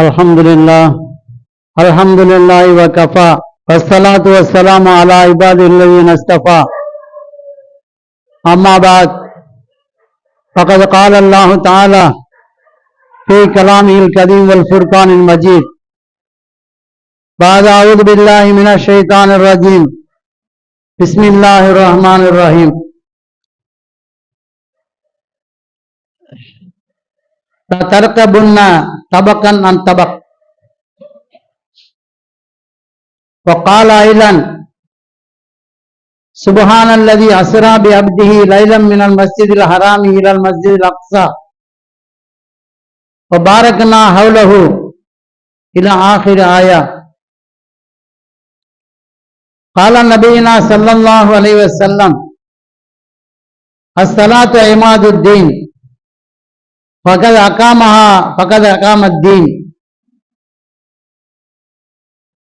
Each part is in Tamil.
الحمد لله وكفى والصلاة والسلام على عباده الذين اصطفى أما بعد فقد قال الله تعالى في كلامه الكريم والفرقان المجيد بعد أعوذ بالله من الشيطان الرجيم بسم الله الرحمن الرحيم لتركبن طبقا عن طبق وقال أيضا سبحان الذي أسرى بعبده ليلا من المسجد الحرام إلى المسجد الأقصى وباركنا حوله إلى آخر آية. قال نبينا صلى الله عليه وسلم الصلاة عماد الدين فقد أقامها فقد أقام الدين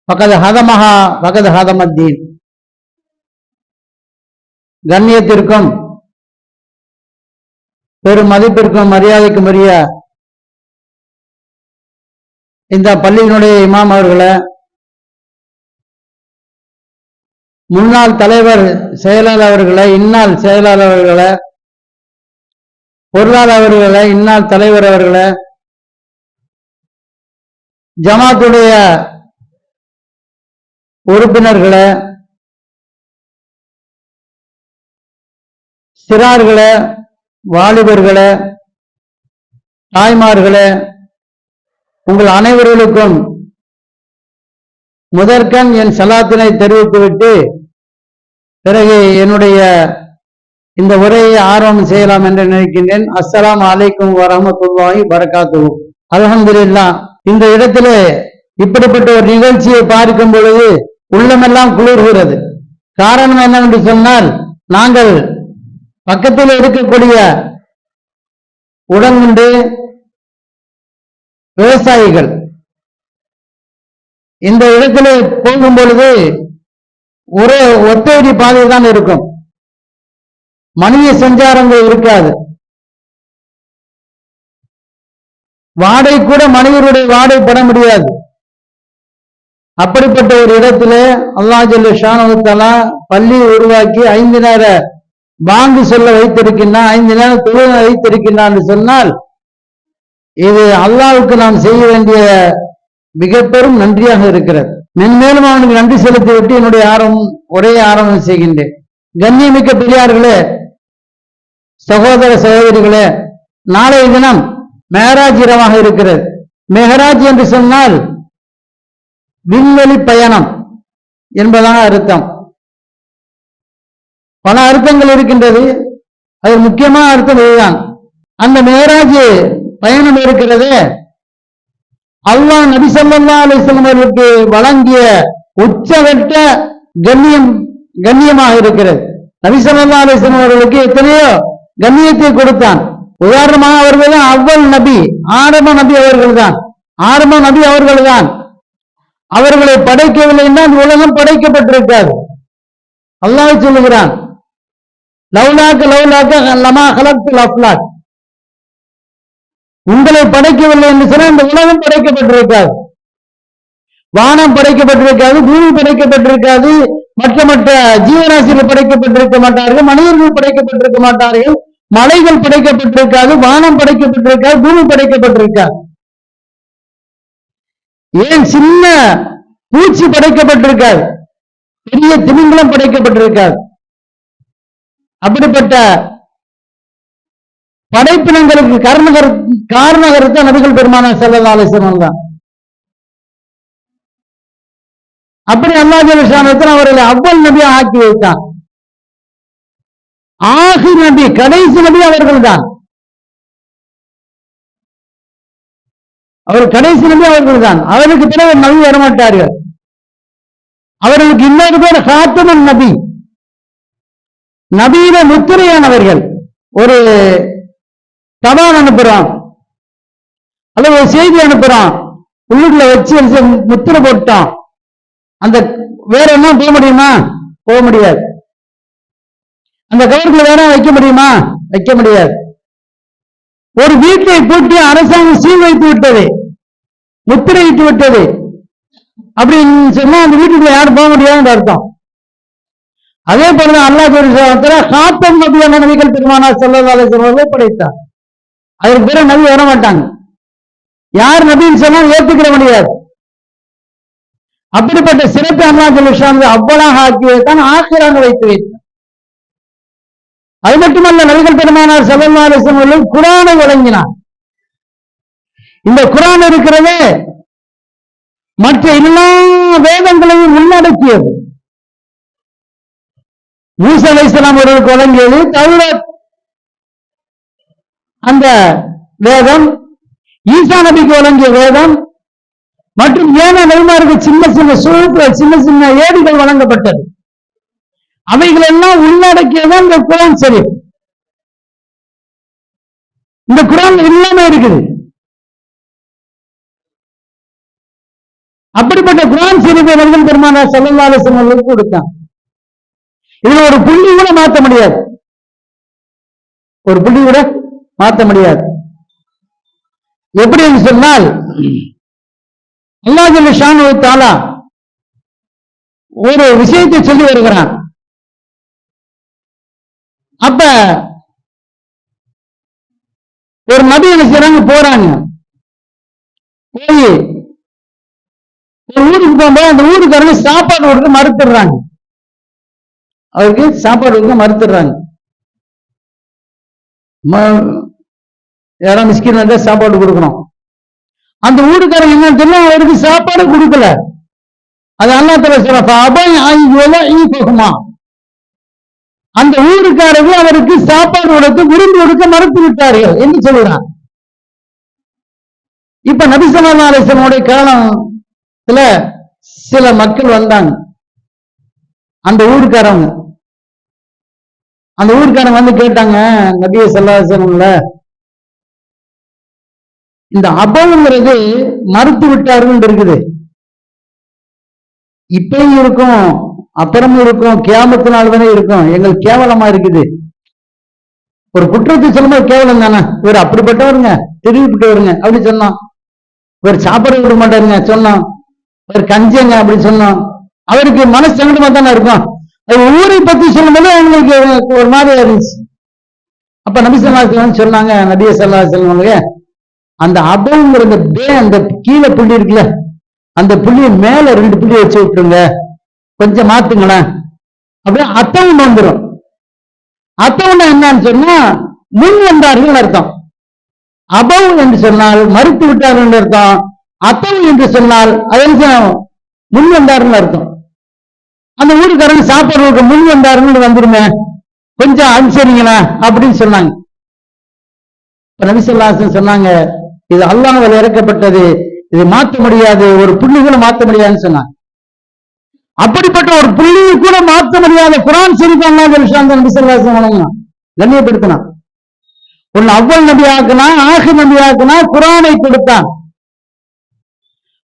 فقد هدمها فقد هدم الدين. கண்ணியத்திற்கும் பெரும் மதிப்பிற்கும் மரியாதைக்கும் உரிய இந்த பள்ளியினுடைய இமாம் அவர்களை, முன்னாள் தலைவர் செயலாளர் அவர்களை, இந்நாள் செயலாளர் அவர்களை, பொருளாளர் அவர்களை, இந்நாள் தலைவர் அவர்களை, ஜமாத்துடைய உறுப்பினர்களை, சிறார்களே, வாலிபர்களே, தாய்மார்களே, உங்கள் அனைவர்களுக்கும் முதற்கண் என் சலாத்தினை தெரிவித்துவிட்டு பிறகு என்னுடைய இந்த உரையை ஆரம்பம் செய்யலாம் என்று நினைக்கின்றேன். அஸ்ஸலாமு அலைக்கும் வரஹ்மத்துல்லாஹி வபரகாத்துஹு. அல்ஹம்துலில்லாஹ். இந்த இடத்திலே இப்படிப்பட்ட ஒரு நிகழ்ச்சியை பார்க்கும் பொழுது உள்ளமெல்லாம் குளிர்கிறது. காரணம் என்னவென்று சொன்னால், நாங்கள் பக்கத்தில் இருக்கக்கூடிய உடன்குண்டு விவசாயிகள் இந்த இடத்திலே போகும் பொழுது ஒரே ஒத்தையடி பாதை தான் இருக்கும், மனித சஞ்சாரங்கள் இருக்காது. வாடை கூட மனிதருடைய வாடை பட முடியாது. அப்படிப்பட்ட ஒரு இடத்திலே அல்லாஹ் ஜல்ல ஷானஹு தஆலா பள்ளியை உருவாக்கி 5 நேர பாங்கு சொல்ல வைத்திருக்கின்றான், 5 நேரம் தொழுகை வைத்திருக்கின்றான் என்று சொன்னால், இது அல்லாஹ்வுக்கு நாம் செய்ய வேண்டிய மிக பெரும் நன்றியாக இருக்கிறது. மென்மேலும் அவனுக்கு நன்றி செலுத்திவிட்டு என்னுடைய உரையை ஆரம்பம் செய்கின்றேன். கண்ணியமிக்க பெரியார்களே, சகோதர சகோதரிகளே, நாளைய தினம் மெஹராஜ் இரவாக இருக்கிறது. மெஹராஜ் என்று சொன்னால் விண்வெளி பயணம் என்பதாக அர்த்தம். பல அர்த்தங்கள் இருக்கின்றது. அது முக்கியமான அர்த்தம் இதுதான். அந்த மெஹராஜ் பயணம் இருக்கிறது அல்லாஹ் நபி ஸல்லல்லாஹு அலைஹி வஸல்லம் அவர்களுக்கு வழங்கிய உச்சகட்ட கண்ணியமாக இருக்கிறது. நபி ஸல்லல்லாஹு அலைஹி வஸல்லம் அவர்களுக்கு எத்தனையோ கண்ணியத்தை கொடுத்தான். உதாரணமாக அவர்கள் தான் அவ்வல் நபி, ஆரம்ப நபி அவர்கள் தான். அவர்களை படைக்கவில்லை என்றால் உலகம் படைக்கப்பட்டிருக்காது. அல்லாஹ் சொல்லுகிறான், லவ்லாக்க லமா ஹலக்துல் அஃப்லாக். உங்களை படைக்கவில்லை என்று சொன்னால் இந்த உலகம் படைக்கப்பட்டிருக்காது, வானம் படைக்கப்பட்டிருக்காது, பூமி படைக்கப்பட்டிருக்காது, மற்ற ஜீவராசிகள் படைக்கப்பட்டிருக்க மாட்டார்கள், மனிதர்கள் படைக்கப்பட்டிருக்க மாட்டார்கள், மலைகள் படைக்கப்பட்டிருக்காது, வானம் படைக்கப்பட்டிருக்காது, பூமி படைக்கப்பட்டிருக்காது. ஏன் சின்ன பூச்சி படைக்கப்பட்டிருக்காது, பெரிய திமிங்கலம் படைக்கப்பட்டிருக்காது. அப்படிப்பட்ட படைப்பினங்களுக்கு காரணகர்த்த நபிகள் பெருமானார் ஸல்லல்லாஹு அலைஹி வஸல்லம் தான். அப்படி அல்லாஹ் ஜல்ல ஷானஹு அவர்களை அவ்வல் நபியாக ஆக்கி வைத்தான். ஆகிர் நபி, கடைசி நபி அவர்கள் தான். அவர் கடைசி நபி அவர்கள் தான். அவருக்கு பிறகு நபி வரமாட்டார்கள். அவர்களுக்கு இன்னொரு பேர் ஹாத்தமுன் நபி, நபீர முத்திரையானவர்கள். ஒரு தபால் அனுப்புறோம் அல்லது ஒரு செய்தி அனுப்புறோம், உள்ளுக்குள்ள வச்சு முத்திரை போட்டோம், அந்த வேற என்ன போக முடியுமா? போக முடியாது. அந்த கவர்ல வேற வைக்க முடியுமா? வைக்க முடியாது. ஒரு வீட்டை பூட்டி அரசாங்கம் சீல் வைத்து விட்டது. முத்திரையிட்டு விட்டது அப்படின்னு சொன்னா அந்த வீட்டுக்குள்ள யாரும் போக முடியாதுன்னு அர்த்தம். அதே போலதான் அல்லாஹ் காத்தம் நபியான நபிகள் பெருமானார் ஸல்லல்லாஹு அலைஹி வஸல்லம் படைத்தார். அதற்கு பிறகு நபி வர மாட்டாங்க. யார் நபின்னு சொன்னா ஏற்றுக்கிற முடியாது. அப்படிப்பட்ட சிறப்பு அல்லாஹ் ஜல்ல ஷானஹு அவ்வளவு ஆக்கியதான் ஆখিরাங்க வைத்து வைத்தார். அது மட்டுமல்ல, நபிகள் பெருமானார் ஸல்லல்லாஹு அலைஹி வஸல்லம் குர்ஆனை வழங்கினார். இந்த குர்ஆன் இருக்கிறதே மற்ற எல்லா வேதங்களையும் உள்ளடக்கியது. மூசா அலைஹிஸ்ஸலாம் அவர்களுக்கு வழங்கியது தௌராத் அந்த வேதம், ஈசா நபிக்கு வழங்கிய வேதம் மற்றும் ஏனைய நபிமாருக்கு சின்ன சின்ன சூழல்கள், சின்ன சின்ன ஏடுகள் வழங்கப்பட்டது. அவைகள் எல்லாம் உள்ளடக்கியதான் இந்த குர்ஆன் ஷரீஃப். இந்த குர்ஆன் எல்லாமே இருக்குது. அப்படிப்பட்ட குர்ஆன் ஷரீஃபை நபிகள் பெருமானார் ஸல்லல்லாஹு அலைஹி வஸல்லம் கொடுத்தாங்க. இதுல ஒரு புள்ளி கூட மாற்ற முடியாது. ஒரு புள்ளி கூட மாற்ற முடியாது. எப்படி என்று சொன்னால், அல்லாஹ் ஜல்ல ஷானஹு தஆலா ஒரு விஷயத்தை சொல்லி வருகிறான். அப்ப ஒரு நபி என்ன செய்றாங்க, போறாங்க. போய் ஒரு ஊருக்கு போகும்போது அந்த ஊருக்காரங்க சாப்பாடு கொடுக்க மறுத்துடுறாங்க. அவருக்கு சாப்பாடு கொடுக்க மறுத்துடுறாங்க. யாராவது மிஸ்கின் வந்தா சாப்பாடு கொடுக்கணும். அந்த ஊருக்காரங்க என்ன தெரியும், அவருக்கு சாப்பாடு கொடுக்கல. அது அல்லாஹ் தஆலா சொல்றான், அந்த ஊருக்காரர்கள் அவருக்கு சாப்பாடு கொடுத்து விருந்து கொடுக்க மறுத்து விட்டார்கள் என்று சொல்றான். இப்ப நபி ஸல்லல்லாஹு அலைஹி வஸல்லம் காலத்துல சில மக்கள் வந்தாங்க. அந்த ஊருக்காரங்க வந்து கேட்டாங்க, நபி ஸல்லல்லாஹு அலைஹி வஸல்லம் இந்த அபவுங்கிறது மறுத்து விட்டார்கள் இருக்குது. இப்பயும் இருக்கும், அப்புறமும் இருக்கும், கியாமத்து நாள் தானே இருக்கும். எங்களுக்கு கேவலமா இருக்குது. ஒரு குற்றத்தை சொல்லும்போது கேவலம் தானே. ஒரு அப்படிப்பட்டவருங்க, திருவிப்பட்டவருங்க அப்படி சொன்னோம். ஒரு சாப்பாடு விட மாட்டாருங்க சொன்னோம். ஒரு கஞ்சங்க அப்படி சொன்னோம். அவருக்கு மனசு சங்கடமா தானே இருக்கும். அது ஊரை பத்தி சொல்லும்போது அவங்களுக்கு ஒரு மாதிரி இருந்துச்சு. அப்ப நபி ஸல்லல்லாஹு அலைஹி வஸல்லம் சொன்னாங்க, நபி ஸல்லல்லாஹு அலைஹி வஸல்லம் அந்த அபவுங்கிறது அந்த கீழே புள்ளி இருக்குல்ல, அந்த புள்ளியை மேல 2 புள்ளி வச்சு விட்டுருங்க, கொஞ்சம் மாத்துங்களேன். அப்படியே அத்தவுன்னு வந்துடும். அத்தவுன்னா என்னன்னு சொன்னா முன் வந்தார்கள் அர்த்தம். அபவு என்று சொன்னால் மறுத்து விட்டார்கள் அர்த்தம். அத்தவு என்று சொன்னால் அது முன் வந்தார்கள் அர்த்தம். அந்த ஊருக்காரங்க சாப்பாடு முன் வந்தார்கள் வந்துருமே, கொஞ்சம் அனுசரிங்களா அப்படின்னு சொன்னாங்க. நபி ஸல்லல்லாஹு அலைஹி வஸல்லம் சொன்னாங்க, இது அல்லாஹ்வால் இறக்கப்பட்டது, இதை மாற்ற முடியாது, ஒரு புள்ளி கூட மாற்ற முடியாதுன்னு சொன்னாங்க. அப்படிப்பட்ட ஒரு புள்ளியை கூட மாற்ற முடியாத குர்ஆன் ஷரீஃப் அல்லாஹ் நபி ஸல்லல்லாஹு அலைஹி வஸல்லம் கண்ணியப்படுத்தினான். ஒன்னு அவ்வல் நபி ஆக்குனா, ஆகிர் நபி ஆக்குனா, குர்ஆனை கொடுத்தான்.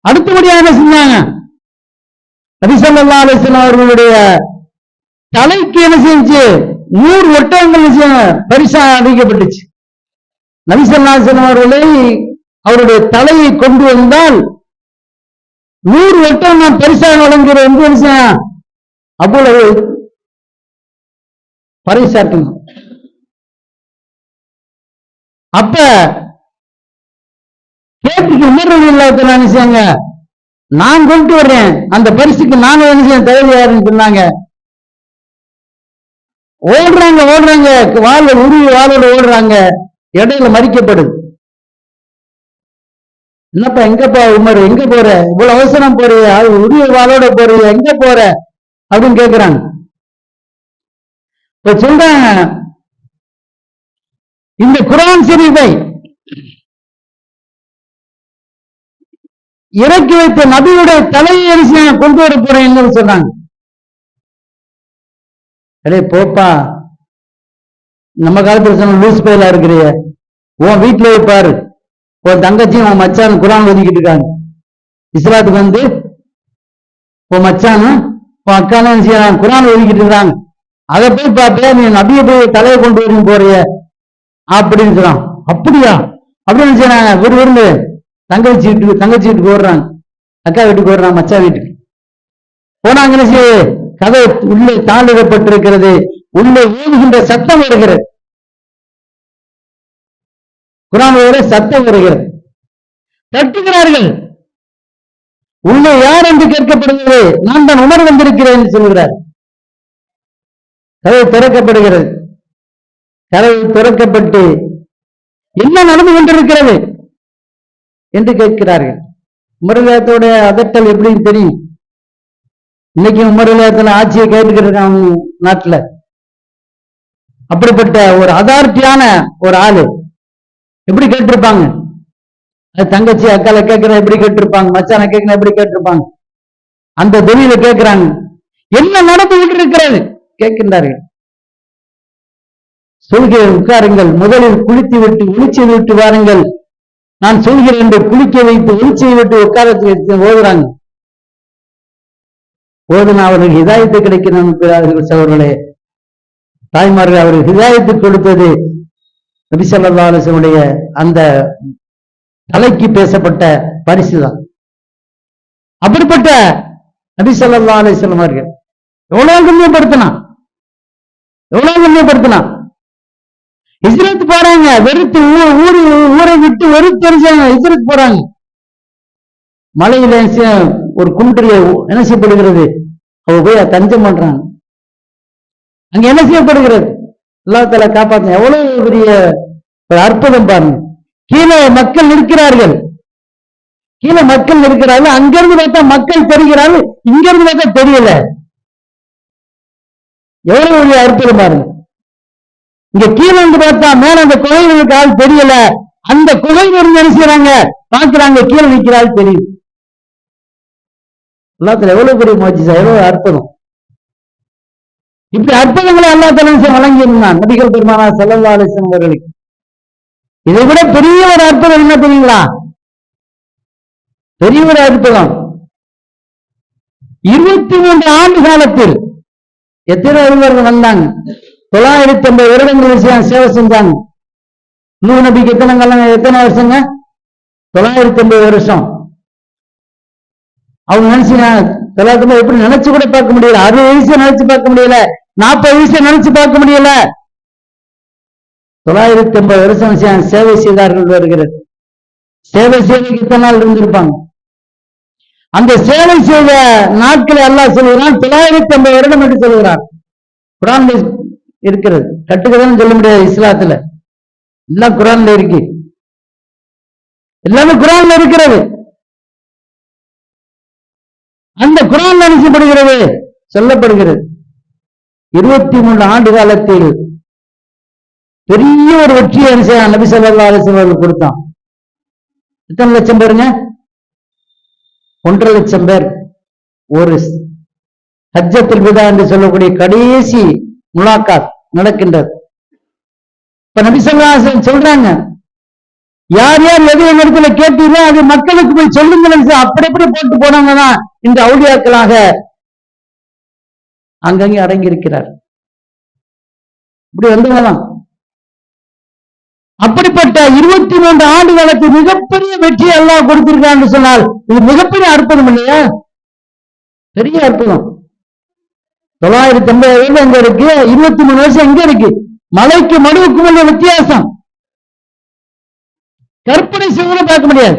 அடுத்தபடியாக என்ன செஞ்சாங்க, நபி ஸல்லல்லாஹு அலைஹி வஸல்லம் அவர்களுடைய தலைக்கு என்ன செஞ்சு 100 ஒட்டகங்கள் பரிசா அளிக்கப்பட்டுச்சு. நபி ஸல்லல்லாஹு அலைஹி வஸல்லம் அவர்களை அவருடைய தலையை கொண்டு வந்தால் 100 ஒட்டகம் நான் பரிசாக வழங்குகிறேன் என்று அவ்வளவு பரிசாட்டணும். அப்ப கேட்டுக்கு உணர்வு இல்லாத நினைச்சாங்க, நான் கொண்டு வர்றேன், அந்த பரிசுக்கு நான் என்ன செய்ய தகுதியாருன்னு சொன்னாங்க. ஓடுறாங்க, வாழ உருவி வாழோட ஓடுறாங்க, இடையில மறிக்கப்படுது. என்னப்பா எங்கப்பா உமர், எங்க போற, இவ்வளவு அவசரம் போறிய, அது உரிய வாளோட போறிய, எங்க போற அப்படின்னு கேக்குறாங்க. இப்ப சொல்றாங்க, இந்த குர்ஆன் ஷரீஃபை இறக்கி வைத்த நபியுடைய தலையை கொண்டு வர போறேன் சொன்னாங்க. அடே போப்பா, நம்ம காலத்துல சொன்ன லூஸ் பையலா இருக்கிறிய, உன் வீட்டுல பாரு, உன் தங்கச்சியும் உன் மச்சான் குர்ஆன் ஓதிக்கிட்டு இருக்காங்க. இஸ்லாத்துக்கு வந்து உன் மச்சானும் உன் அக்காலும் குர்ஆன் ஓதிக்கிட்டு இருக்காங்க. அதை போய் பார்த்தியா, நீ நபியை போய் தலையை கொண்டு வரும் போறிய அப்படின்னு சொன்னான். அப்படியா அப்படின்னு சொன்னாங்க. விருந்து தங்கச்சி வீட்டுக்கு ஓடுறாங்க, அக்கா வீட்டுக்கு ஓடுறாங்க, மச்சா வீட்டுக்கு போனாங்கன்னு கதை உள்ளே தாளிடப்பட்டிருக்கிறது. உள்ளே ஊதுகின்ற சத்தம் வருகிறது, குர்ஆன் ஓதுகிற சத்தம் வருகிறது. தட்டுகிறார்கள். உள்ளே யார் என்று கேட்கப்படுகிறது. நான் தான் உமர் வந்திருக்கிறேன் என்று சொல்கிறார். கதவு திறக்கப்படுகிறது. கதவு திறக்கப்பட்டு என்ன நடந்து கொண்டிருக்கிறது என்று கேட்கிறார்கள். உமர் அதட்டல் எப்படின்னு தெரியும். இன்னைக்கு உமர் ஆட்சியை கேட்டுக்கிட்டு இருக்காங்க நாட்டுல. அப்படிப்பட்ட ஒரு அதாரிட்டியான ஒரு ஆளு எப்படி கேட்டிருப்பாங்க. தங்கச்சி அக்கால கேட்கிற எப்படி கேட்டிருப்பாங்க, மச்சான கேட்கிற எப்படி கேட்டிருப்பாங்க. அந்த தொழில கேட்கிறாங்க, என்ன நடந்து கொண்டிருக்கிறது கேட்கின்றார்கள். சொல்கிறேன் உட்காருங்கள், முதலில் குளித்து விட்டு ஒளிச்சை விட்டு வாருங்கள், நான் சொல்கிறேன் என்று குளிக்க வைத்து ஒளிச்சை விட்டு உட்கார ஓதுறாங்க. ஓதுனா அவர்கள் ஹிதாயத்து கிடைக்கணும். சகோதரர்களே, தாய்மார்கள் அவர்கள் ஹிதாயத்து கொடுத்தது நபி ஸல்லல்லாஹு அலைஹி வஸல்லம் அந்த தலைக்கு பேசப்பட்ட பரிசுதான். அப்படிப்பட்ட நபி ஸல்லல்லாஹு அலைஹி வஸல்லம் அவர்கள் எவ்வளவு கண்ணியப்படுத்தினா. ஹிஜ்ரத் போறாங்க, வெறுத்து ஊரை விட்டு வெறுத்து ஹிஜ்ரத் போறாங்க. மலையில ஒரு குன்றில் என்ன செய்யப்படுகிறது, அவ போய் தஞ்சம் பண்றாங்க. அங்க என்ன செய்யப்படுகிறது, அல்லாஹ் தஆலா காப்பாற்ற. எவ்வளவு பெரிய ஒரு அற்புதம் பாருங்க. கீழே மக்கள் இருக்கிறார்கள், அங்கிருந்து பார்த்தா மக்கள் தெரிகிறார்கள், இங்கிருந்து பார்த்தா தெரியல. எவ்வளவு பெரிய அற்புதம் பாருங்க. இங்க கீழே இருந்து பார்த்தா மேல அந்த குகைகளுக்கு ஆள் தெரியல, அந்த குகையில் இருந்து என்ன செய்யறாங்க பாக்குறாங்க, கீழே நிற்கிறாள் தெரியும். அல்லாஹ் எவ்வளவு பெரிய முஜிஸா, எவ்வளவு அற்புதம். இப்படி அற்புதங்களை அல்லாஹ் தஆலா வழங்கி இருந்தான் நபிகள் பெருமானார் ஸல்லல்லாஹு அலைஹி வஸல்லம் அவர்களுக்கு. இதை விட பெரிய ஒரு அற்புதம் என்ன தெரியுங்களா? பெரிய ஒரு அற்புதம். 23 ஆண்டு காலத்தில் எத்தனை அறிஞர்கள் வந்தாங்க, 950 வருடங்கள் சேவை செஞ்சாங்க. நூஹ் நபிக்கு எத்தனை வருஷங்க? 950 வருஷம். அவங்க நினைச்சு எப்படி நினைச்சு கூட பார்க்க முடியல. 60 வயசு நினைச்சு பார்க்க முடியல, 40 வயசு நினைச்சு பார்க்க முடியல. 950 வருஷம் சேவை செய்தார்கள் வருகிறது. சேவை செய்வதற்கு இத்தனை நாள் இருந்திருப்பாங்க. அந்த சேவை செய்த நாட்களை அல்லாஹ் சொல்கிறான் 950 வருடம் என்று சொல்கிறார். குர்ஆன்ல இருக்கிறது, கட்டுக்கதான் சொல்ல முடியாது. இஸ்லாத்துல எல்லாம் குர்ஆன்ல இருக்கு, எல்லாமே குர்ஆன்ல இருக்கிறது. அந்த குர்ஆன்ல அனுப்பப்படுகிறது, சொல்லப்படுகிறது. 23 ஆண்டு காலத்தில் பெரிய ஒரு வெற்றியை நபி ஸல்லல்லாஹு அலைஹி வஸல்லம் கொடுத்தான். எத்தனை லட்சம் பேருங்க? 1.5 லட்சம் பேர். ஒரு ஹஜ்ஜத்துல் விதா என்று சொல்லக்கூடிய கடைசி முலாக்காத் நடக்கின்றது. இப்ப நபி ஸல்லல்லாஹு அலைஹி வஸல்லம் சொல்றாங்க, யார் யார் எது இடத்துல கேட்டீங்களோ அது மக்களுக்கு போய் சொல்லுங்க. அப்படி போட்டு போனாங்கன்னா இந்த அவுலியாக்களாக அங்கங்கே அடங்கி இருக்கிறார். இப்படி வந்துங்களாம். அப்படிப்பட்ட 23 ஆண்டு காலத்தில் மிகப்பெரிய வெற்றி அல்லாஹ் கொடுத்திருக்கான்னு சொன்னால் இது மிகப்பெரிய அற்புதம் இல்லையா? பெரிய அற்புதம். 950 எங்க இருக்கு, 23 வருஷம் எங்க இருக்கு? மலைக்கு மடுவுக்கும் உள்ள வித்தியாசம் கற்பனை செய்ய பார்க்க முடியாது.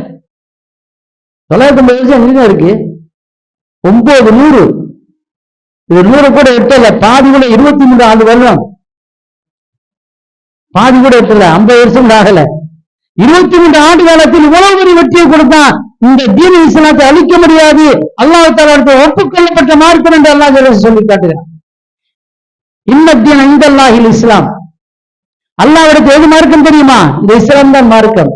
950 வருஷம் எங்க இருக்கு? 900. இது 100 கூட எட்டல, பாதி கூட 23 ஆண்டு வருடம், பாதி கூட எட்டல, 50 வருஷம் ஆகல. 23 ஆண்டு காலத்தில் இவ்வளவு பெரிய வெற்றியை கொடுத்தான். இந்த தீன் இஸ்லாத்தை அழிக்க முடியாது, அல்லாஹ் தஆலா ஒப்புக்கொள்ளப்பட்ட மார்க்கம் என்று அல்லாஹ் சொல்லி காட்டுகிறான். இன்னத்தீன இன்தல்லாஹில் இஸ்லாம். அல்லாஹ்விடத்தில் எது மார்க்கம் தெரியுமா? இந்த இஸ்லாம் தான் மார்க்கம்.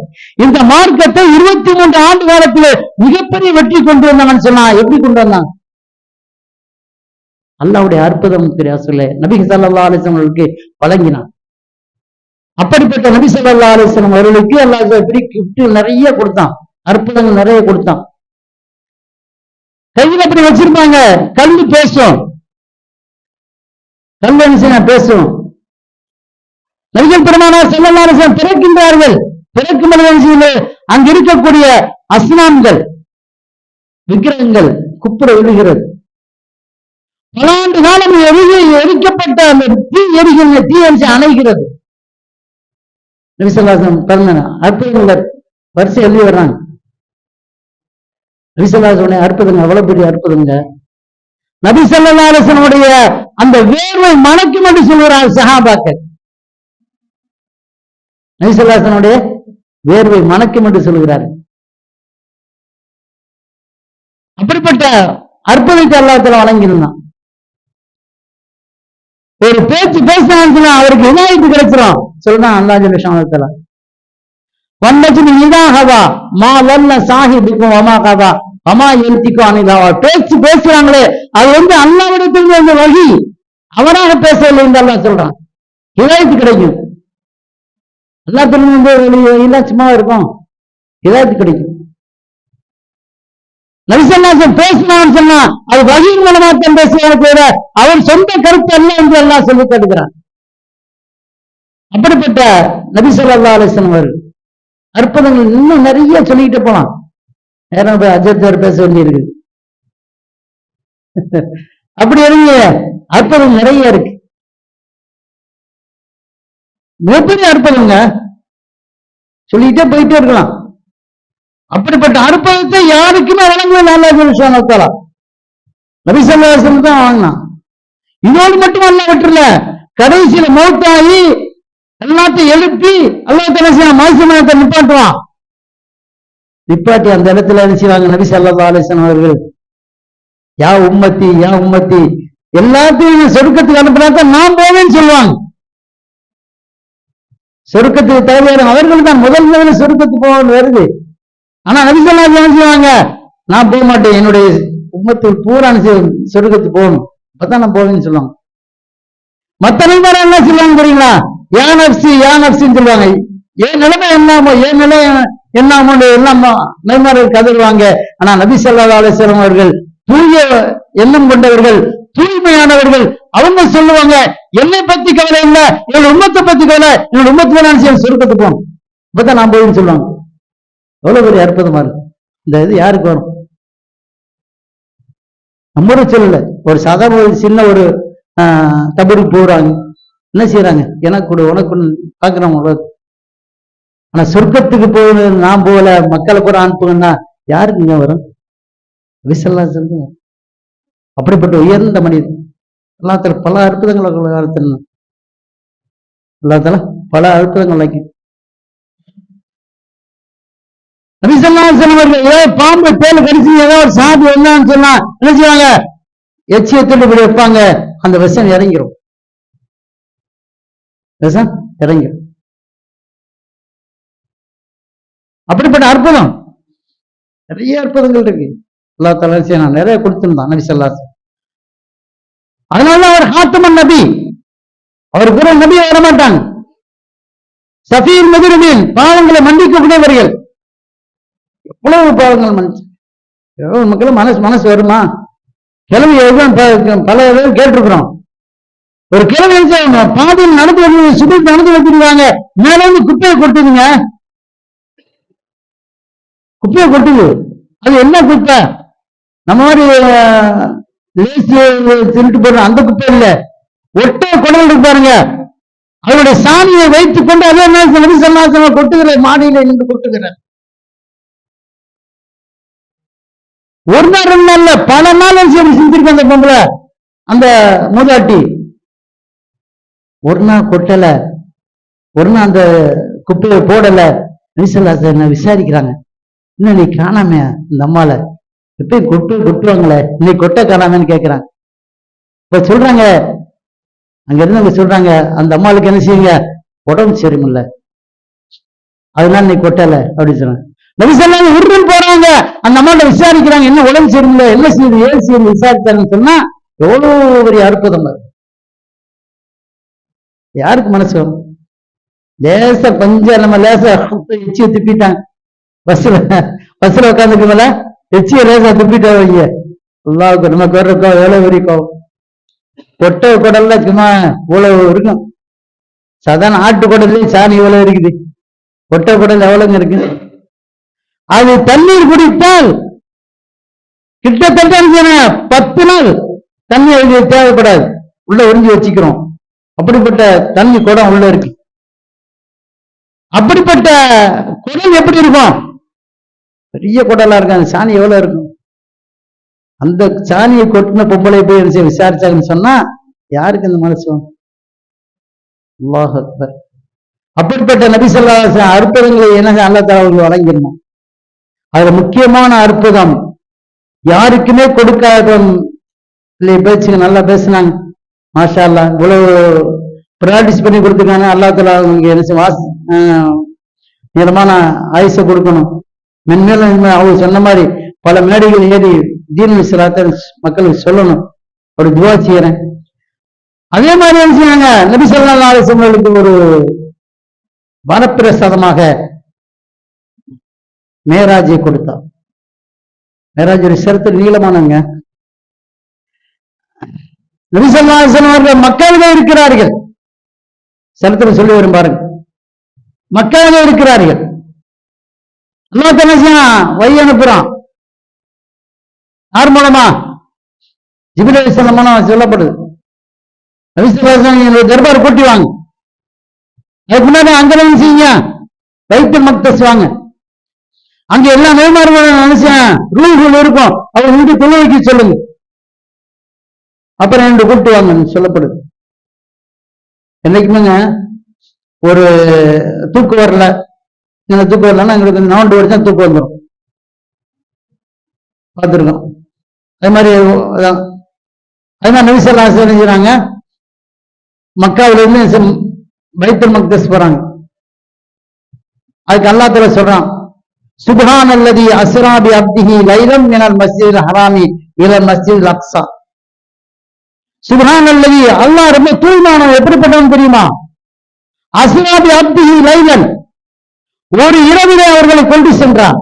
இந்த மார்க்கத்தை 23 ஆண்டு காலத்தில் மிகப்பெரிய வெற்றி கொண்டு வந்தவன் சொன்னா எப்படி கொண்டு வந்தான்? அல்லாஹ்வுடைய அற்புதம் சொல்ல நபி ஸல்லல்லாஹு அலைஹி வஸல்லம் அவர்களுக்கு வழங்கினான். அப்படிப்பட்ட நபி ஸல்லல்லாஹு அலைஹி வஸல்லம் அவர்களுக்கு அல்லாஹ் நிறைய கொடுத்தான், அற்புதங்கள் நிறைய கொடுத்தான். கையில் அப்படி வச்சிருப்பாங்க, கல்லு பேசும், கல்லு பேசும். நபிகள் பெருமானார் ஸல்லல்லாஹு அலைஹி வஸல்லம் பிறக்கின்றார்கள், பிறக்கும் பொழுது அங்க இருக்கக்கூடிய அஸ்னாம்கள் விக்கிரகங்கள் குப்புற விழுகிறது. பல ஆண்டு காலம் எரிக்கப்பட்ட அந்த தீ எரிகின்ற தீ எரிச்சு அணைகிறது. நபிசல்லாசன் பிறந்த அற்புதங்களை வரிசை எழுதி வர்றாங்க. நபிசல்லாசனுடைய அற்புதங்க அவ்வளவு பெரிய அற்புதங்க. நபிசல்லாசனுடைய அந்த வேர்வை மணக்கும் என்று சொல்கிறார் சஹாபாக்கள். நபிசல்லாசனுடைய வேர்வை மணக்கும் என்று சொல்கிறார். அப்படிப்பட்ட அற்புதத்தை அல்லாஹ்வுத்தாலா வழங்கியிருந்தான். ஒரு பேச்சு பேசினா அவருக்கு இனாயத்து கிடைச்சிடும் சொல்றான் அல்லாஹ் ஜல்ல ஷானஹு. வன்னஜ்மி இதா ஹவா மா வல்ல சாஹிபுக்கும் வமா கவா வமா யன்திகு அனில் ஹவா. பேச்சு பேசுறாங்களே அது அல்லாஹ்விடத்திலிருந்து வந்த வஹி, அவராக பேசவில்லை என்று அல்லாஹ் சொல்றான். இனாயத்து கிடைக்கும். அல்லாஹ்விடத்திலிருந்து எல்லாம் சும்மா இருக்கும், இனாயத்து கிடைக்கும். நபிசல்லாசன் பேசினான்னு சொன்னா அது வஹீயின் மூலமா தான் பேசுவாங்க தவிர அவர் சொந்த கருத்து அல்ல என்று அல்லாஹ் சொல்லி தருகிறான். அப்படிப்பட்ட நபி ஸல்லல்லாஹு அலைஹி வஸல்லம் அவர்கள் அற்புதங்கள் இன்னும் நிறைய சொல்லிக்கிட்டு போலாம். நேரம் அஜர் பேச வேண்டியிருக்கு. அப்படி இருக்கு, அற்புதம் நிறைய இருக்கு. மிகப்பெரிய அற்புதங்க சொல்லிட்டே போயிட்டே இருக்கலாம். அப்படிப்பட்ட அற்புதத்தை யாருக்குமே வழங்குவது அல்லாஹ் சுப்ஹானஹு வ தஆலா. நபி ஸல்லல்லாஹு அலைஹி வஸல்லம் தான் வாங்கினான். இதோடு மட்டும் அல்லாஹ் விட்டுறல, கடைசியில மௌத்தாகி எல்லாத்தையும் எழுப்பி அல்லாஹ் தஆலா மனுஷமனத்தை நிப்பாட்டுவான். நிப்பாட்டி அந்த இடத்துல நினைச்சுவாங்க நபி ஸல்லல்லாஹு அலைஹி வஸல்லம் அவர்கள், யா உம்மத்தி யா உம்மத்தி, எல்லாத்தையும் சொர்க்கத்துக்கு அனுப்பினாக்க நான் போவேன்னு சொல்லுவாங்க. சொர்க்கத்துக்கு தகுதியான அவர்கள் தான் முதல் சொர்க்கத்துக்கு போவது வருது. ஆனா நபி ஸல்லல்லாஹு அலைஹி வஸல்லம் சொல்லுவாங்க, நான் போக மாட்டேன், என்னுடைய உம்மத்தில் பூரா சொர்க்கத்துக்கு போகணும், அப்பதான் நான் போவேன்னு சொல்லுவாங்க. மத்த நண்பர் என்ன சொல்லுவாங்க தெரியுங்களா, யா நப்சி யா நப்சின்னு சொல்லுவாங்க. ஏன் நிலைமை என்னாமோ ஏன் நிலை என்னாமோ எல்லாம் நண்பர்கள் கதறுவாங்க. ஆனா நபி ஸல்லல்லாஹு அலைஹி வஸல்லம் அவர்கள் தூய எண்ணம் கொண்டவர்கள், தூய்மையானவர்கள். அவங்க சொல்லுவாங்க, என்னை பத்தி கவலை இல்லை, என்னோட உம்மத்தை பத்தி கவலை, என்னோட உம்மத்து நான் சொர்க்கத்துக்கு போகணும், இப்பதான் நான் போயின்னு சொல்லுவாங்க. எவ்வளவு பெரிய அற்புதமா இருக்கு. இந்த இது யாருக்கு வரும்? நம்மளோட சொல்லல, ஒரு சாதாரண ஒரு சின்ன ஒரு தபுக்கு போறாங்க, என்ன செய்யறாங்க, எனக்கு கூட உனக்கு பாக்குறவங்க. ஆனா சொர்க்கத்துக்கு போகணும் நான் போகல, மக்களை கூட அனுப்புங்கன்னா யாருக்குங்க வரும்? விசல்லா சொல்லுங்க. அப்படிப்பட்ட உயர்ந்த மனிதன் அல்லாஹ் பல அற்புதங்களை அல்லாஹ் பல அற்புதங்கள். நபி ஸல்லல்லாஹு அலைஹி வஸல்லம் அவர்கள் பாம்பு தேல் கடிச்சு ஏதோ ஒரு சாதி என்னன்னு சொன்னா என்ன செய்வாங்க, எச்சியத்துட்டு இப்படி வைப்பாங்க, அந்த விஷம் இறங்கிரும், விஷம் இறங்கிரும். அப்படிப்பட்ட அற்புதம் நிறைய அற்புதங்கள் இருக்கு. அல்லாஹ் தஆலா செய்யணும் நிறைய கொடுத்திருந்தான் நபி ஸல்லல்லாஹு அலைஹி வஸல்லம். அதனால அவர் ஹாத்தமன் நபி, அவர் கூட நபி வர மாட்டாங்க. சஃபீல் முஜ்ரிமீன், பாவங்களை மன்னிக்கக்கூடியவர்கள். எவ்வளவு பாவங்கள் மன்னிச்சு மக்கள் மனசு வருமா? கிளவி பல பேர் கேட்டிருக்கிறோம். ஒரு கிளவி பாதையில் நடந்து சுற்றி நடந்து வச்சிருக்காங்க, மேல இருந்து குப்பையை கொட்டுதுங்க, குப்பையை கொட்டுது. அது என்ன குப்பை? நம்ம மாதிரி திருட்டு போடுற அந்த குப்பை இல்ல, ஒட்டை குடல் இருக்கு பாருங்க, அவருடைய சாமியை வைத்துக் கொண்டு அதே நபி ஸல்லல்லாஹு அலைஹி வஸல்லம் கொட்டுகிற மாடியில நின்று கொட்டுகிறார். ஒரு நாள் ரெண்டு நாள்ல பல நாள் செஞ்சிருக்க அந்த பொம்பளை, அந்த மூதாட்டி. ஒரு நாள் கொட்டல, ஒரு நாள் அந்த குப்பையை போடல. நபி ஸல்லல்லாஹு அலைஹி வஸல்லம் விசாரிக்கிறாங்க, இன்னும் நீ காணாம இந்த அம்மால எப்பயும் கொட்டுவாங்களே, இன்னைக்கு கொட்ட காணாமன்னு கேட்கிறாங்க. இப்ப சொல்றாங்க, அங்க இருந்து சொல்றாங்க, அந்த அம்மாளுக்கு என்ன செய்யுங்க, உடம்பு சரியில்லை, அதனால நீ கொட்டல அப்படின்னு சொன்னாங்க. நபி ஸல்லல்லாஹு அலைஹி வஸல்லம் உருள் போறாங்க, அந்த அம்மாட்ட விசாரிக்கிறாங்க, என்ன உடம்பு சரியில்லை, என்ன செய்யுது ஏன் செய்யுது விசாரிச்சாங்கன்னு சொன்னா எவ்வளவு பெரிய அற்புதம். யாருக்கு மனசு வரும்? லேச கொஞ்சம் நம்ம லேச எச்சியை துப்பிட்டாங்க, பஸ்ல உட்காந்துக்கு மேல எச்சிய லேசா துப்பிட்டா வைங்க, அல்லாஹ்வுக்கு நமக்கு வர்றக்கோ எவ்வளவு வரைக்கும் கொட்டை குடல்ல சும்மா இவ்வளவு இருக்கும். சாதாரண ஆட்டு குடல்லையும் சாணி இவ்வளவு இருக்குது, ஒட்டை குடல் எவ்வளவுங்க இருக்கு? அது தண்ணீர் குடித்தால் கிட்டத்தட்ட 10 நாள் தண்ணி தேவைப்படாது, உள்ள உறிஞ்சி வச்சுக்கிறோம். அப்படிப்பட்ட தண்ணி குடம் உள்ள இருக்கு. அப்படிப்பட்ட குடல் எப்படி இருக்கும்? பெரிய குடலா இருக்கு. அந்த சாணி எவ்வளவு இருக்கும்? அந்த சாணியை கொட்டின பொம்பளை போய் விசாரிச்சாங்கன்னு சொன்னா யாருக்கு இந்த மனசு? அல்லாஹ் அக்பர். அப்படிப்பட்ட நபி ஸல்லல்லாஹு அலைஹி வஸல்லம் அற்புதங்களை என்ன அல்லாஹ் தஆலா அவர்கள் வழங்கியிருந்தார். அதுல முக்கியமான அற்புதம், யாருக்குமே கொடுக்காத பேச்சுங்க, நல்லா பேசினாங்க. மாஷா அல்லாஹ், இவ்வளவு பிராக்டிஸ் பண்ணி கொடுத்துருக்காங்க. அல்லாஹ் தஆலா அவங்க நிறமான ஆயுசை கொடுக்கணும். மென்மேலும் அவங்க சொன்ன மாதிரி பல மேடைகள் ஏறி தீன் இஸ்லாத்தை மக்களுக்கு சொல்லணும். ஒரு துவா செய்யறேன். அதே மாதிரி என்ன செய்யாங்க, நபி ஸல்லல்லாஹு அலைஹி வஸல்லம் ஒரு வரப்பிரசாதமாக மேராஜை கொடுத்தார். மேராஜ் ஒரு சரித்திர நீளமானங்க. நபி ஸல்லல்லாஹு அலைஹி வஸல்லம் அவர்கள் மக்காவிலே இருக்கிறார்கள். சரித்திரம் சொல்லி வரும் பாருங்க. மக்காவிலே இருக்கிறார்கள். அல்லாஹ் என்ன செய்யறான்? வழி அனுப்புறான். யார் மூலமா? ஜிப்ரீல் அலைஹிஸ்ஸலாம் மூலமா சொல்லப்படுது. நபி ஸல்லல்லாஹு அலைஹி வஸல்லம் தர்பார் கூட்டி வாங்க. அதுக்கு முன்னாடி அங்க செய்யுங்க, பைத்துல் மக்தஸ் வாங்க. அங்க எல்லா நபிமார்களும் நினைச்சேன் ரூஹுல் இருக்கும், அவங்க வீட்டு தொழு வைக்க சொல்லுங்க. அப்புறம் 2 கூட்டு வாங்க சொல்லப்படுது. என்னைக்குமேங்க ஒரு தூக்கு வரல, தூக்கு வரலன்னா எங்களுக்கு நவுண்டு வரைச்சா தூக்கு வந்துடும். பார்த்துருக்கோம். அதே மாதிரி நபி ஸல்லல்லாஹு அலைஹி வஸல்லம் செய்றாங்க, மக்காவில இருந்து பைத்துல் மக்தஸ் போறாங்க. அதுக்கு அல்லாஹ் தஆலா சொல்றான், சுப்ஹானல்லதி அஸ்ரா பி அப்திஹி லைலம் மினல் மஸ்ஜிதில் ஹராமி இலல் மஸ்ஜிதில் அக்ஸா. சுப்ஹானல்லதி, அல்லாஹ் ரொம்ப தூய்மானவன். எப்படிப்பட்டவன் தெரியுமா? அஸ்ரா பி அப்திஹி லைலன், ஒரு இரவிலே அவர்களை கொண்டு சென்றான்.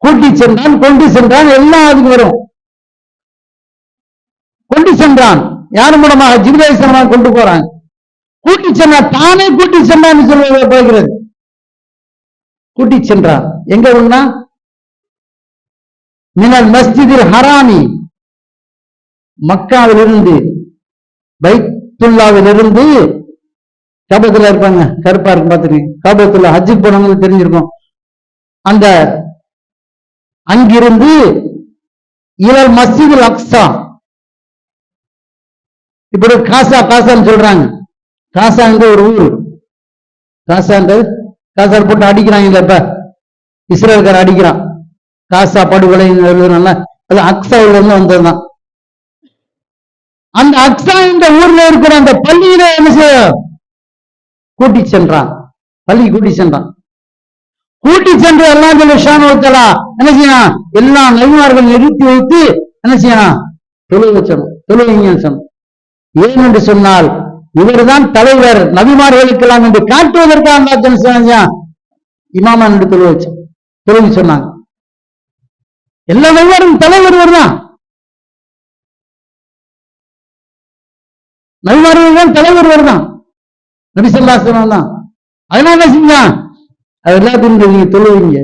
கூட்டி சென்றான், கொண்டு சென்றான், எல்லாம் அதுக்கு வரும். கொண்டு சென்றான் யார் மூலமாக? ஜிப்ரீல் அலைஹிஸ்ஸலாம் கொண்டு போறாங்க. கூட்டி சென்றான், தானே கூட்டி சென்றான் சொல்ல போகிறது. கூட்டி சென்றான் எங்க உள்ள? மினல் மஸ்ஜிதில் ஹராமி, மக்காவிலிருந்து, பைத்துல்லாவிலிருந்து, காபத்துல இருப்பாங்க, கருப்பா இருக்கும் பார்த்துருக்கீங்க, காபத்துல ஹஜ்ஜுக்கு போனவங்களுக்கு தெரிஞ்சிருக்கும். அந்த அங்கிருந்து இலல் மஸ்ஜிதுல் அக்ஸா, இப்படி காசான்னு சொல்றாங்க. காசாங்க ஒரு ஊரு. காசா போட்டு அடிக்கிறாங்க. இப்ப இஸ்ரேல்கார அடிக்கிறான். காசா படுகொலை அது அக்ஸாவில இருந்து வந்ததுதான். அந்த அக்ஸா என்ற ஊர்ல இருக்கிற அந்த பள்ளியில என்ன செய்ய கூட்டி சென்றான். பள்ளி கூட்டி சென்றான். கூட்டி சென்று அல்லாஹ் ஜல்ல ஷானஹு என்ன செய்யணும்? எல்லா நபிமார்கள் நிறுத்தி வைத்து என்ன செய்யணும்? தொழுகை வச்சணும், தொழுகைங்கன்னு சொன்னோம். ஏன் என்று சொன்னால் இவர்தான் தலைவர் நபிமார்களுக்கெல்லாம் என்று காட்டுவதற்காக அல்லாஹ் இமாமா என்று தொழுகை சொன்னாங்க. எல்லா நபிமாரும் தலைவர் தான், நபிமார்கள் தான் தலைவர் தான், நபி ஸல்லல்லாஹு அலைஹி வஸல்லம் தான். அதனால என்ன செஞ்சான்? அது எல்லாத்தையும் நீங்க தொழுவீங்க.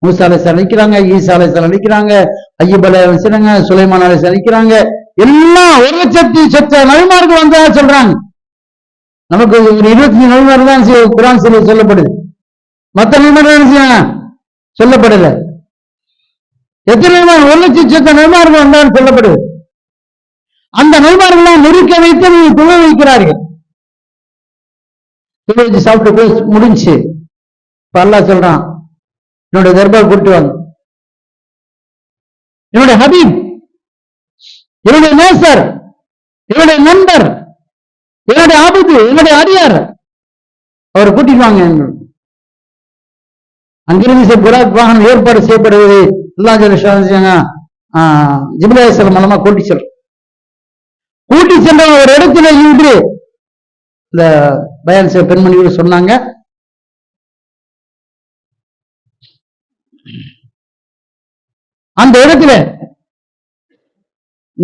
மூசா அலைஹிஸ்ஸலாம் அழைக்கிறாங்க, ஈசா அலைஹிஸ்ஸலாம் அழைக்கிறாங்க, அய்யூப் அலைஹிஸ்ஸலாம், சுலைமான் அலைஹிஸ்ஸலாம் அழைக்கிறாங்க. எல்லாம் 1,00,000 நபிமார்கள் வந்தா சொல்றாங்க. நமக்கு ஒரு 25 நபிமார்கள் தான் குர்ஆன் சொல்லப்படுது. மற்ற நபிமார்கள் சொல்லப்படல. எத்தனை நபிமார்கள்? 1,00,000 நபிமார்கள் வந்தான்னு சொல்லப்படுது. அந்த நபிமார்கள் நெருக்க வைத்து துணை வைக்கிறார்கள். துணை சாப்பிட்டு முடிஞ்சு இப்ப அல்லாஹ் சொல்றான், என்னுடைய தர்பார் கூட்டு வாங்க. என்னுடைய ஹபீப், என்னுடைய நேசர், என்னுடைய நண்பர், என்னுடைய ஆபத்து, என்னுடைய அடியார், அவர் கூட்டிட்டு வாங்க. அங்கிருந்து புராக் வாகனம் ஏற்பாடு செய்யப்படுவது அல்லாஹ் ஜல்ல ஷானஹு ஜிப்ரீல் அலைஹிஸ்ஸலாம் மூலமா கூட்டி சென்ற ஒரு இடத்துல இன்று இந்த பயான் செய்ய பெண்மணிகள் சொன்னாங்க, அந்த இடத்துல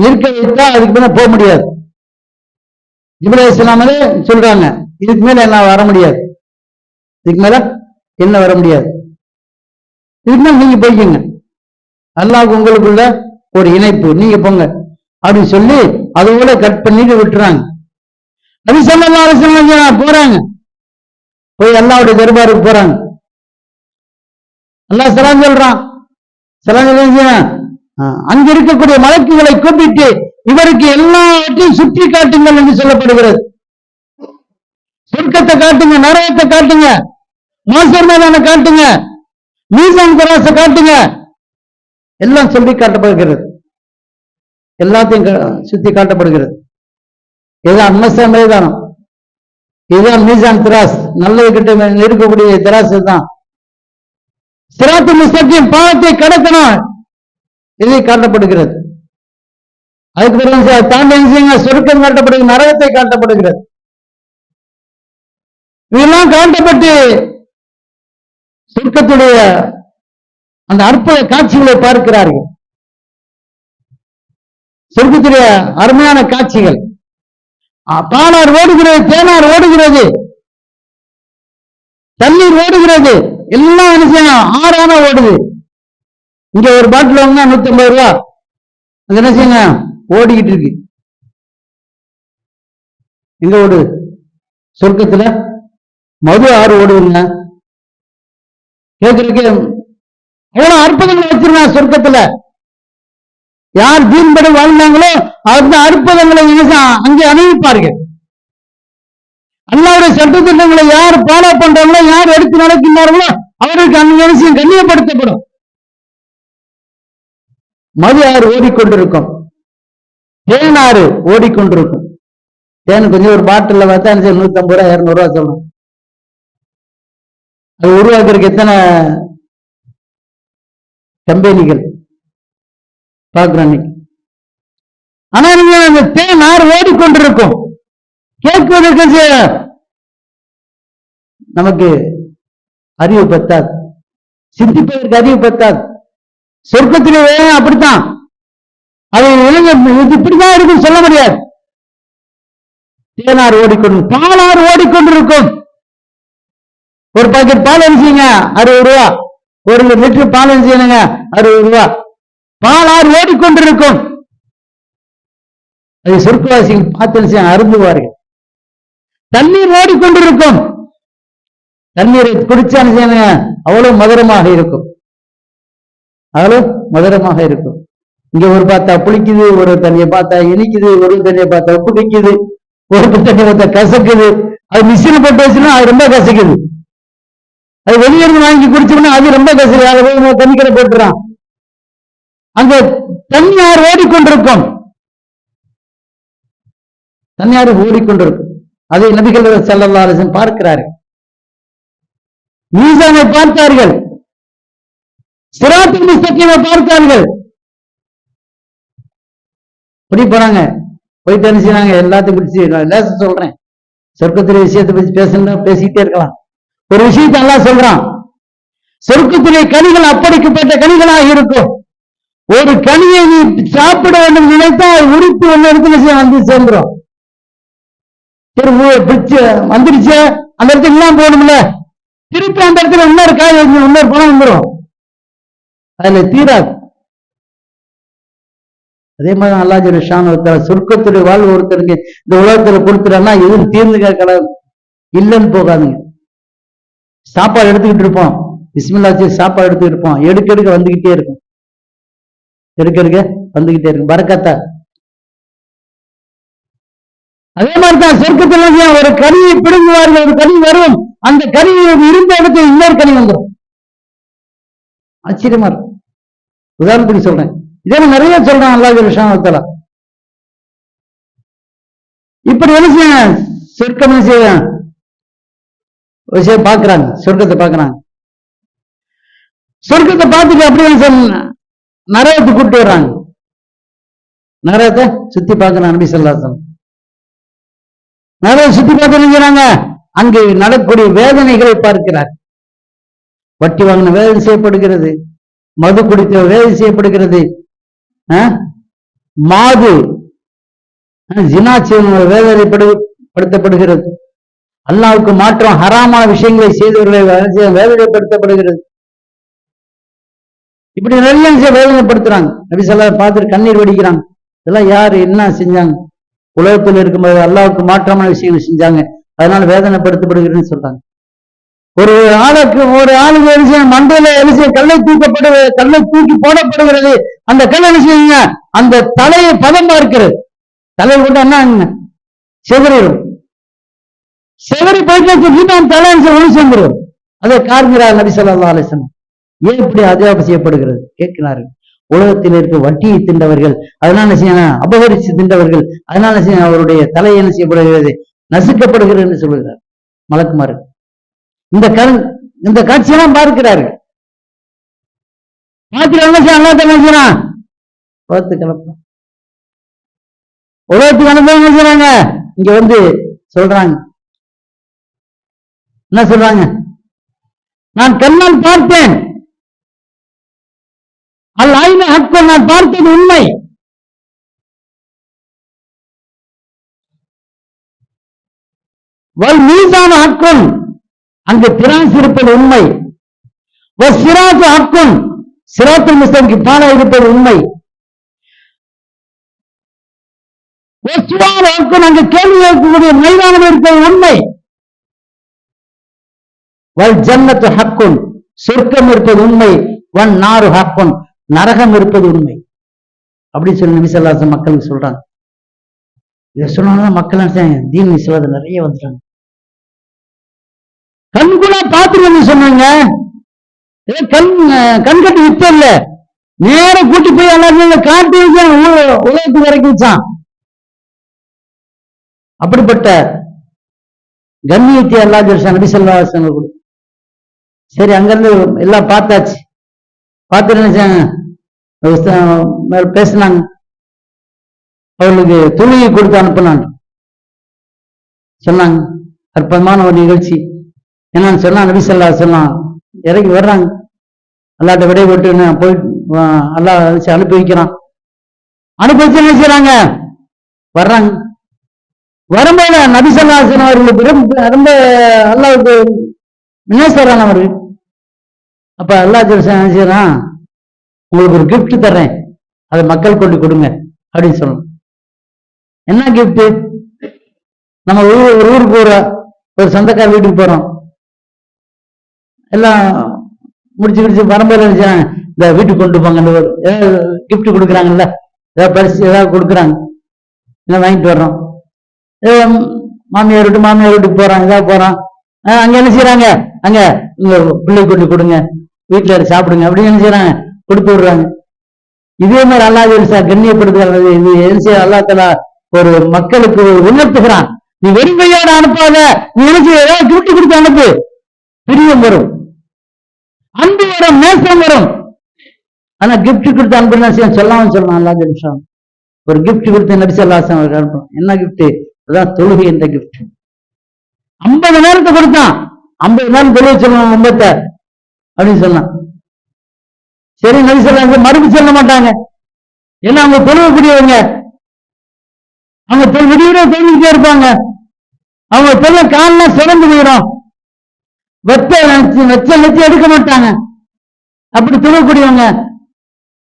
நிற்க வைத்தா அதுக்கு மேல போக முடியாது. ஜிப்ரீல் அலைஹிஸ்ஸலாம் சொல்றாங்க, இதுக்கு மேல என்ன வர முடியாது, இதுக்கு மேல என்ன வர முடியாது, இதுக்கு மேல நீங்க போய்க்குங்க, அல்லாஹ் உங்களுக்குள்ள ஒரு இணைப்பு, நீங்க போங்க அப்படின்னு சொல்லி அதோட கட் பண்ணிட்டு விட்டுறாங்க. நபி ஸல்லல்லாஹு அலைஹி வஸல்லம் போறாங்க, போய் அல்லாஹ்வுடைய தர்பாருக்கு போறாங்க. அல்லாஹ் சலாம் சொல்றான், அங்க இருக்கக்கூடிய மலக்குகளை கூப்பிட்டு இவருக்கு எல்லாவற்றையும் சுற்றி காட்டுங்கள் என்று சொல்லப்படுகிறது. சொர்க்கத்தை காட்டுங்க, நரகத்தை காட்டுங்க, மோசர் மேலான காட்டுங்க, மீசான் தராசை காட்டுங்க, எல்லாம் சொல்லி காட்டப்படுகிறது, எல்லாத்தையும் சுத்தி காட்டப்படுகிறது. இதுதான் மைதானம், இதுதான் மீசான் திராஸ், நல்லது கிட்ட இருக்கக்கூடிய திராசு தான். சிராத்து முஸ்தகீம், பாவத்தை கடக்கணும், இது காட்டப்படுகிறது. அதுக்கு பிறகு தாண்டி சொர்க்கம் காட்டப்படுகிறது, நரகத்தை காட்டப்படுகிறது. இதெல்லாம் காட்டப்பட்டு சொர்க்கத்துடைய அந்த அற்புத காட்சிகளை பார்க்கிறார்கள். சொர்க்கத்துடைய அருமையான காட்சிகள், பாலார் ஓடுகிறது, தேனார் ஓடுகிறது, தண்ணீர் ஓடுகிறது, எல்லாம் என்ன செய்யணும், ஆறான ஓடுது. இங்க ஒரு பாட்டில் வாங்கினா 150 ரூபா, அது என்ன செய்யுங்க ஓடிக்கிட்டு இருக்கு. எங்க ஓடுது? சொர்க்கத்துல மது ஆறு ஓடுதுங்க. கேட்கறதுக்கு எவ்வளவு அற்புதங்கள் வச்சிருக்காங்க சொர்க்கத்துல. யார் தீன்படி வாழ்ந்தாங்களோ அந்த அற்புதங்களை அங்கே அனுபவிப்பார்கள். அல்லாஹ்வுடைய சட்டத்திட்டங்களை யார் ஃபாலோ பண்றாங்களோ, யார் எடுத்து நடக்கின்றார்களோ அவருக்கு அந்த விஷயம் கண்ணியப்படுத்தப்படும். மது ஆறு ஓடிக்கொண்டிருக்கும், தேனாறு ஓடிக்கொண்டிருக்கும். தேன் கொஞ்சம் ஒரு பாட்டில் பார்த்தா 150 ரூபா 200 ரூபா சொல்லணும். அது உருவாக்குறதுக்கு எத்தனை கம்பெனிகள் பார்க்கிறோம். ஆனா நீங்க அந்த தேன் ஆறு ஓடிக்கொண்டிருக்கும். கேட்பதற்கு நமக்கு அறிவு பத்தாது, சிந்திப்பதற்கு அறிவு பத்தாது. சொர்க்கத்திலே அப்படித்தான், அது இப்படிதான் இருக்கும் சொல்ல முடியாது. தேனாறு ஓடிக்கொண்டு, பாலாறு ஓடிக்கொண்டிருக்கும். ஒரு பாக்கெட் பால் அரிசிங்க 60 ரூபா, 1 லிட்டர் பால் அரிசிங்க 60 ரூபா. பாலாறு ஓடிக்கொண்டிருக்கும். அது சொர்க்கவாசிகள் பார்த்து அருந்துவார்கள். தண்ணீர் ஓடிக்கொண்டிருக்கும். தண்ணீரை குடிச்சா அவ்வளவு மதுரமாக இருக்கும், அவ்வளவு மதுரமாக இருக்கும். இங்க ஒரு பார்த்தா புளிக்குது, ஒரு தண்ணியை பார்த்தா இனிக்குது, ஒரு தண்ணியை பார்த்தா உப்பு வைக்குது, ஒரு தண்ணியை பார்த்தா கசக்குது. அது மிஷினை போட்டு வச்சுன்னா அது ரொம்ப கசக்குது. அது வெளியிருந்து வாங்கி குடிச்சோம்னா அது ரொம்ப கசக்குது, அதை தண்ணிக்கடை போட்டுறான். அங்க தண்ணீர் ஓடிக்கொண்டிருக்கும், தண்ணீர் ஓடிக்கொண்டிருக்கும். அதை நபிகள் ஸல்லல்லாஹு அலைஹி வஸல்லம் பார்க்கிறார்கள். மீசானை பார்த்தார்கள், சிராத்துல் முஸ்தகீமை பார்த்தார்கள். இப்படி போறாங்க, போயிட்டு அனுப்பிச்சாங்க. எல்லாத்தையும் பிடிச்சி லேச சொல்றேன், சொர்க்கத்திலே விஷயத்தை பற்றி பேசணும், பேசிக்கிட்டே இருக்கலாம். ஒரு விஷயத்தை எல்லாம் சொல்றான், சொர்க்கத்திலே கனிகள் அப்படிப்பட்ட கனிகளாக இருக்கும். ஒரு கனியை நீ சாப்பிட வேண்டும் நினைத்தா உறுப்பு ஒண்ணு இடத்துல வந்து சேர்ந்துடும். வந்துருச்சு, அந்த இடத்துக்கு எல்லாம் போகணும்ல, திருப்பி அந்த இடத்துல இன்னொரு காய் இன்னொரு பணம் வந்துடும், அதுல தீராது. அதே மாதிரி அல்லாஹ் ஜல்ல ஷானஹு சொர்க்கத்துடைய வாழ்வு ஒருத்தருக்கு இந்த உலகத்துல கொடுத்துறான்னா எதுவும் தீர்ந்து கேட்கல, இல்லைன்னு போகாதுங்க. சாப்பாடு எடுத்துக்கிட்டு இருப்போம், பிஸ்மில்லாஹ் சாப்பாடு எடுத்துக்கிட்டு இருப்போம், எடுக்க எடுக்க வந்துகிட்டே இருக்கும், எடுக்க எடுக்க வந்துகிட்டே இருக்கும், பரக்கத்தா. அதே மாதிரிதான் சொர்க்கத்துல ஒரு கனியை பிடுங்குவார்கள், ஒரு கனி வரும், அந்த கனி இருந்த இடத்துல இன்னொரு கனி வந்துடும். ஆச்சரியமா இருக்கும். உதாரணத்துக்கு சொல்றேன், இதே நிறைய சொல்றான் அல்லாஹ் ஜல்ல ஷானஹு தஆலா. இப்படி என்ன செய்ய சொர்க்கம் விஷயம் பாக்குறாங்க, சொர்க்கத்தை பாக்குறாங்க. சொர்க்கத்தை பார்த்துட்டு அப்படியே நரகத்தை கூப்பிட்டு வர்றாங்க. நரகத்தை சுத்தி பார்க்கிறாங்க நபி ஸல்லல்லாஹு அலைஹி வஸல்லம். நரகத்தை சுத்தி பார்த்து அங்கு நடக்கக்கூடிய வேதனைகளை பார்க்கிறார். வட்டி வாங்கின வேதனை செய்யப்படுகிறது, மது குடித்த வேதனை செய்யப்படுகிறது, மாது ஜினா செய்ய வேதனைப்படுத்தப்படுகிறது, அல்லாஹ்வுக்கு மாற்றம் ஹராமான விஷயங்களை செய்தவர்களை வேதனைப்படுத்தப்படுகிறது. இப்படி நிறைய விஷயம் வேதனைப்படுத்துறாங்க. நபி ஸல்லல்லாஹு அலைஹி பார்த்துட்டு கண்ணீர் வடிக்கிறாங்க. இதெல்லாம் யாரு என்ன செஞ்சாங்க? உலகத்தில் இருக்கும்போது அல்லாஹ்வுக்கு மாற்றமான விஷயங்கள் செஞ்சாங்க, அதனால வேதனைப்படுத்தப்படுகிறதுன்னு சொல்றாங்க. ஒரு ஆளுக்கு மண்டையில கல்லை தூக்கி போடப்படுகிறது. அந்த கல்லை விஷயம் அந்த தலையை பதம் பார்க்கிறது. தலை கூட என்ன செவரிடும், செவரி போயிட்டு தலை ஒளி சேர்ந்துடும். அதை காண்கிறார் நபி ஸல்லல்லாஹு அலைஹி வஸல்லம். ஏன் இப்படி அதாபம் செய்யப்படுகிறது கேட்கிறார்கள். உலகத்தில் இருக்க வட்டியை தின்றவர்கள், அதனால அபகரிச்சு தின்றவர்கள், அதனால அவருடைய தலை என்ன செய்யப்படுகிறது, நசுக்கப்படுகிறது என்று சொல்லுகிறார் மலக்குமார்கள். இந்த காட்சியெல்லாம் பார்க்கிறார்கள். உலகத்துக்கு அனுபவம் செய்றாங்க. இங்க வந்து சொல்றாங்க, என்ன சொல்றாங்க, நான் கண்ணால் பார்த்தேன், அல் ஐன ஹக்கன், நான் பார்த்தது உண்மை. வல் மீசான ஹக்கன், அங்கு திராசு இருப்பது உண்மை. சிராத்து ஹக்கன், சிராத்துல் முஸ்தகீம் பாலை இருப்பது உண்மை. ஹக்கன், அங்கு கேள்வி கேட்கக்கூடிய மைதானம் இருப்பது உண்மை. வல் ஜன்னத்து ஹக்கன், சொர்க்கம் இருப்பது உண்மை. வன் நாரு ஹக்கன், நரகம் இருப்பது உண்மை. அப்படி சொல்லி நபி ஸல்லல்லாஹு அலைஹி வஸல்லம் மக்களுக்கு சொல்றாங்க. இதை சொன்னாலும் மக்கள் தீன் இஸ்லாத்துல நிறைய வந்துட்டாங்க. கண்குள்ளா பாத்துருன்னு சொன்னாங்க. கண்கட்டு வித்த இல்ல, நேர கூட்டி போய் எல்லாரும் காட்டி உலகத்துக்கு இறக்கி வச்சான். அப்படிப்பட்ட கண்ணியத்தை அல்லாஹ் நபி ஸல்லல்லாஹு அலைஹி வஸல்லம் கொடு. சரி, அங்கிருந்து எல்லாம் பார்த்தாச்சு. பார்த்துட்டு பேசினாங்க, அவர்களுக்கு துணியை கொடுத்து அனுப்பினாங்க. சொன்னாங்க அற்புதமான ஒரு நிகழ்ச்சி. என்னன்னு சொன்னா, நபி ஸல்லல்லாஹு அலைஹி வஸல்லம் இறங்கி வர்றாங்க. அல்லாஹ்ட்ட விடை போட்டு போயிட்டு அல்லாஹ் அனுப்பி வைக்கிறான். அனுப்பி வச்சு என்ன செய்யறாங்க, வர்றாங்க. வரும்போது நபி ஸல்லல்லாஹு அலைஹி வஸல்லம் அவர்களுக்கு ரொம்ப அல்லாஹ்வுக்கு என்ன செய்யறாங்க அவரு. அப்ப அல்லாஹ் என்ன செய்யறான், உங்களுக்கு ஒரு கிஃப்ட் தர்றேன், அதை மக்கள் கொண்டு கொடுங்க அப்படின்னு சொல்லணும். என்ன கிஃப்ட்? நம்ம ஒரு ஊருக்கு ஒரு சொந்தக்கார வீட்டுக்கு போறோம், எல்லாம் முடிச்சு வரும்போது இந்த வீட்டுக்கு கொண்டு போங்க, கிஃப்ட் கொடுக்குறாங்கல்ல, ஏதாவது பரிசு ஏதாவது கொடுக்குறாங்க, எல்லாம் வாங்கிட்டு வர்றோம். மாமியார் வீட்டுக்கு போறோம், ஏதாவது போறோம், அங்க என்ன செய்யறாங்க, அங்க உங்க பிள்ளை கொண்டு கொடுங்க, வீட்டுல சாப்பிடுங்க அப்படின்னு என்ன செய்யறாங்க, கொடுத்து விடுறாங்க. இதே மாதிரி அல்லாஹ் கண்ணியப்படுத்துகிறது. இது அல்லாஹ் தஆலா ஒரு மக்களுக்கு உணர்த்துகிறான். நீ வெறுமையோட அனுப்பாத, நீ நினைச்சு ஏதாவது கிஃப்ட் கொடுத்து அனுப்பு, பிரியம் வரும், அன்பு வரும், நேசம் வரும். ஆனா கிஃப்ட் கொடுத்து அனுப்புனா சொல்லாம சொல்லலாம். அல்லாஹ் ஒரு கிஃப்ட் கொடுத்து நபி ஸல்லல்லாஹு அலைஹி வஸல்லம் அனுப்பும். என்ன கிஃப்ட்? அதான் தொழுகை என்ற கிஃப்ட். 50 நேரத்தை கொடுத்தான், 50 நேரம் தொழுகை சொல்லணும் மும்பத்தை அப்படின்னு சொன்னான். சரி, நபி ஸல்லல்லாஹு அலைஹி வஸல்லம் மறுப்பு சொல்ல மாட்டாங்க. ஏன்னா அவங்க தொழுகக்கூடியவங்க, அவங்க விடியோட தொழுகிட்டே இருப்பாங்க. அவங்க தொழில காலெல்லாம் சிறந்து போயிடும், வெச்ச எடுக்க மாட்டாங்க. அப்படி தொழக்கூடியவங்க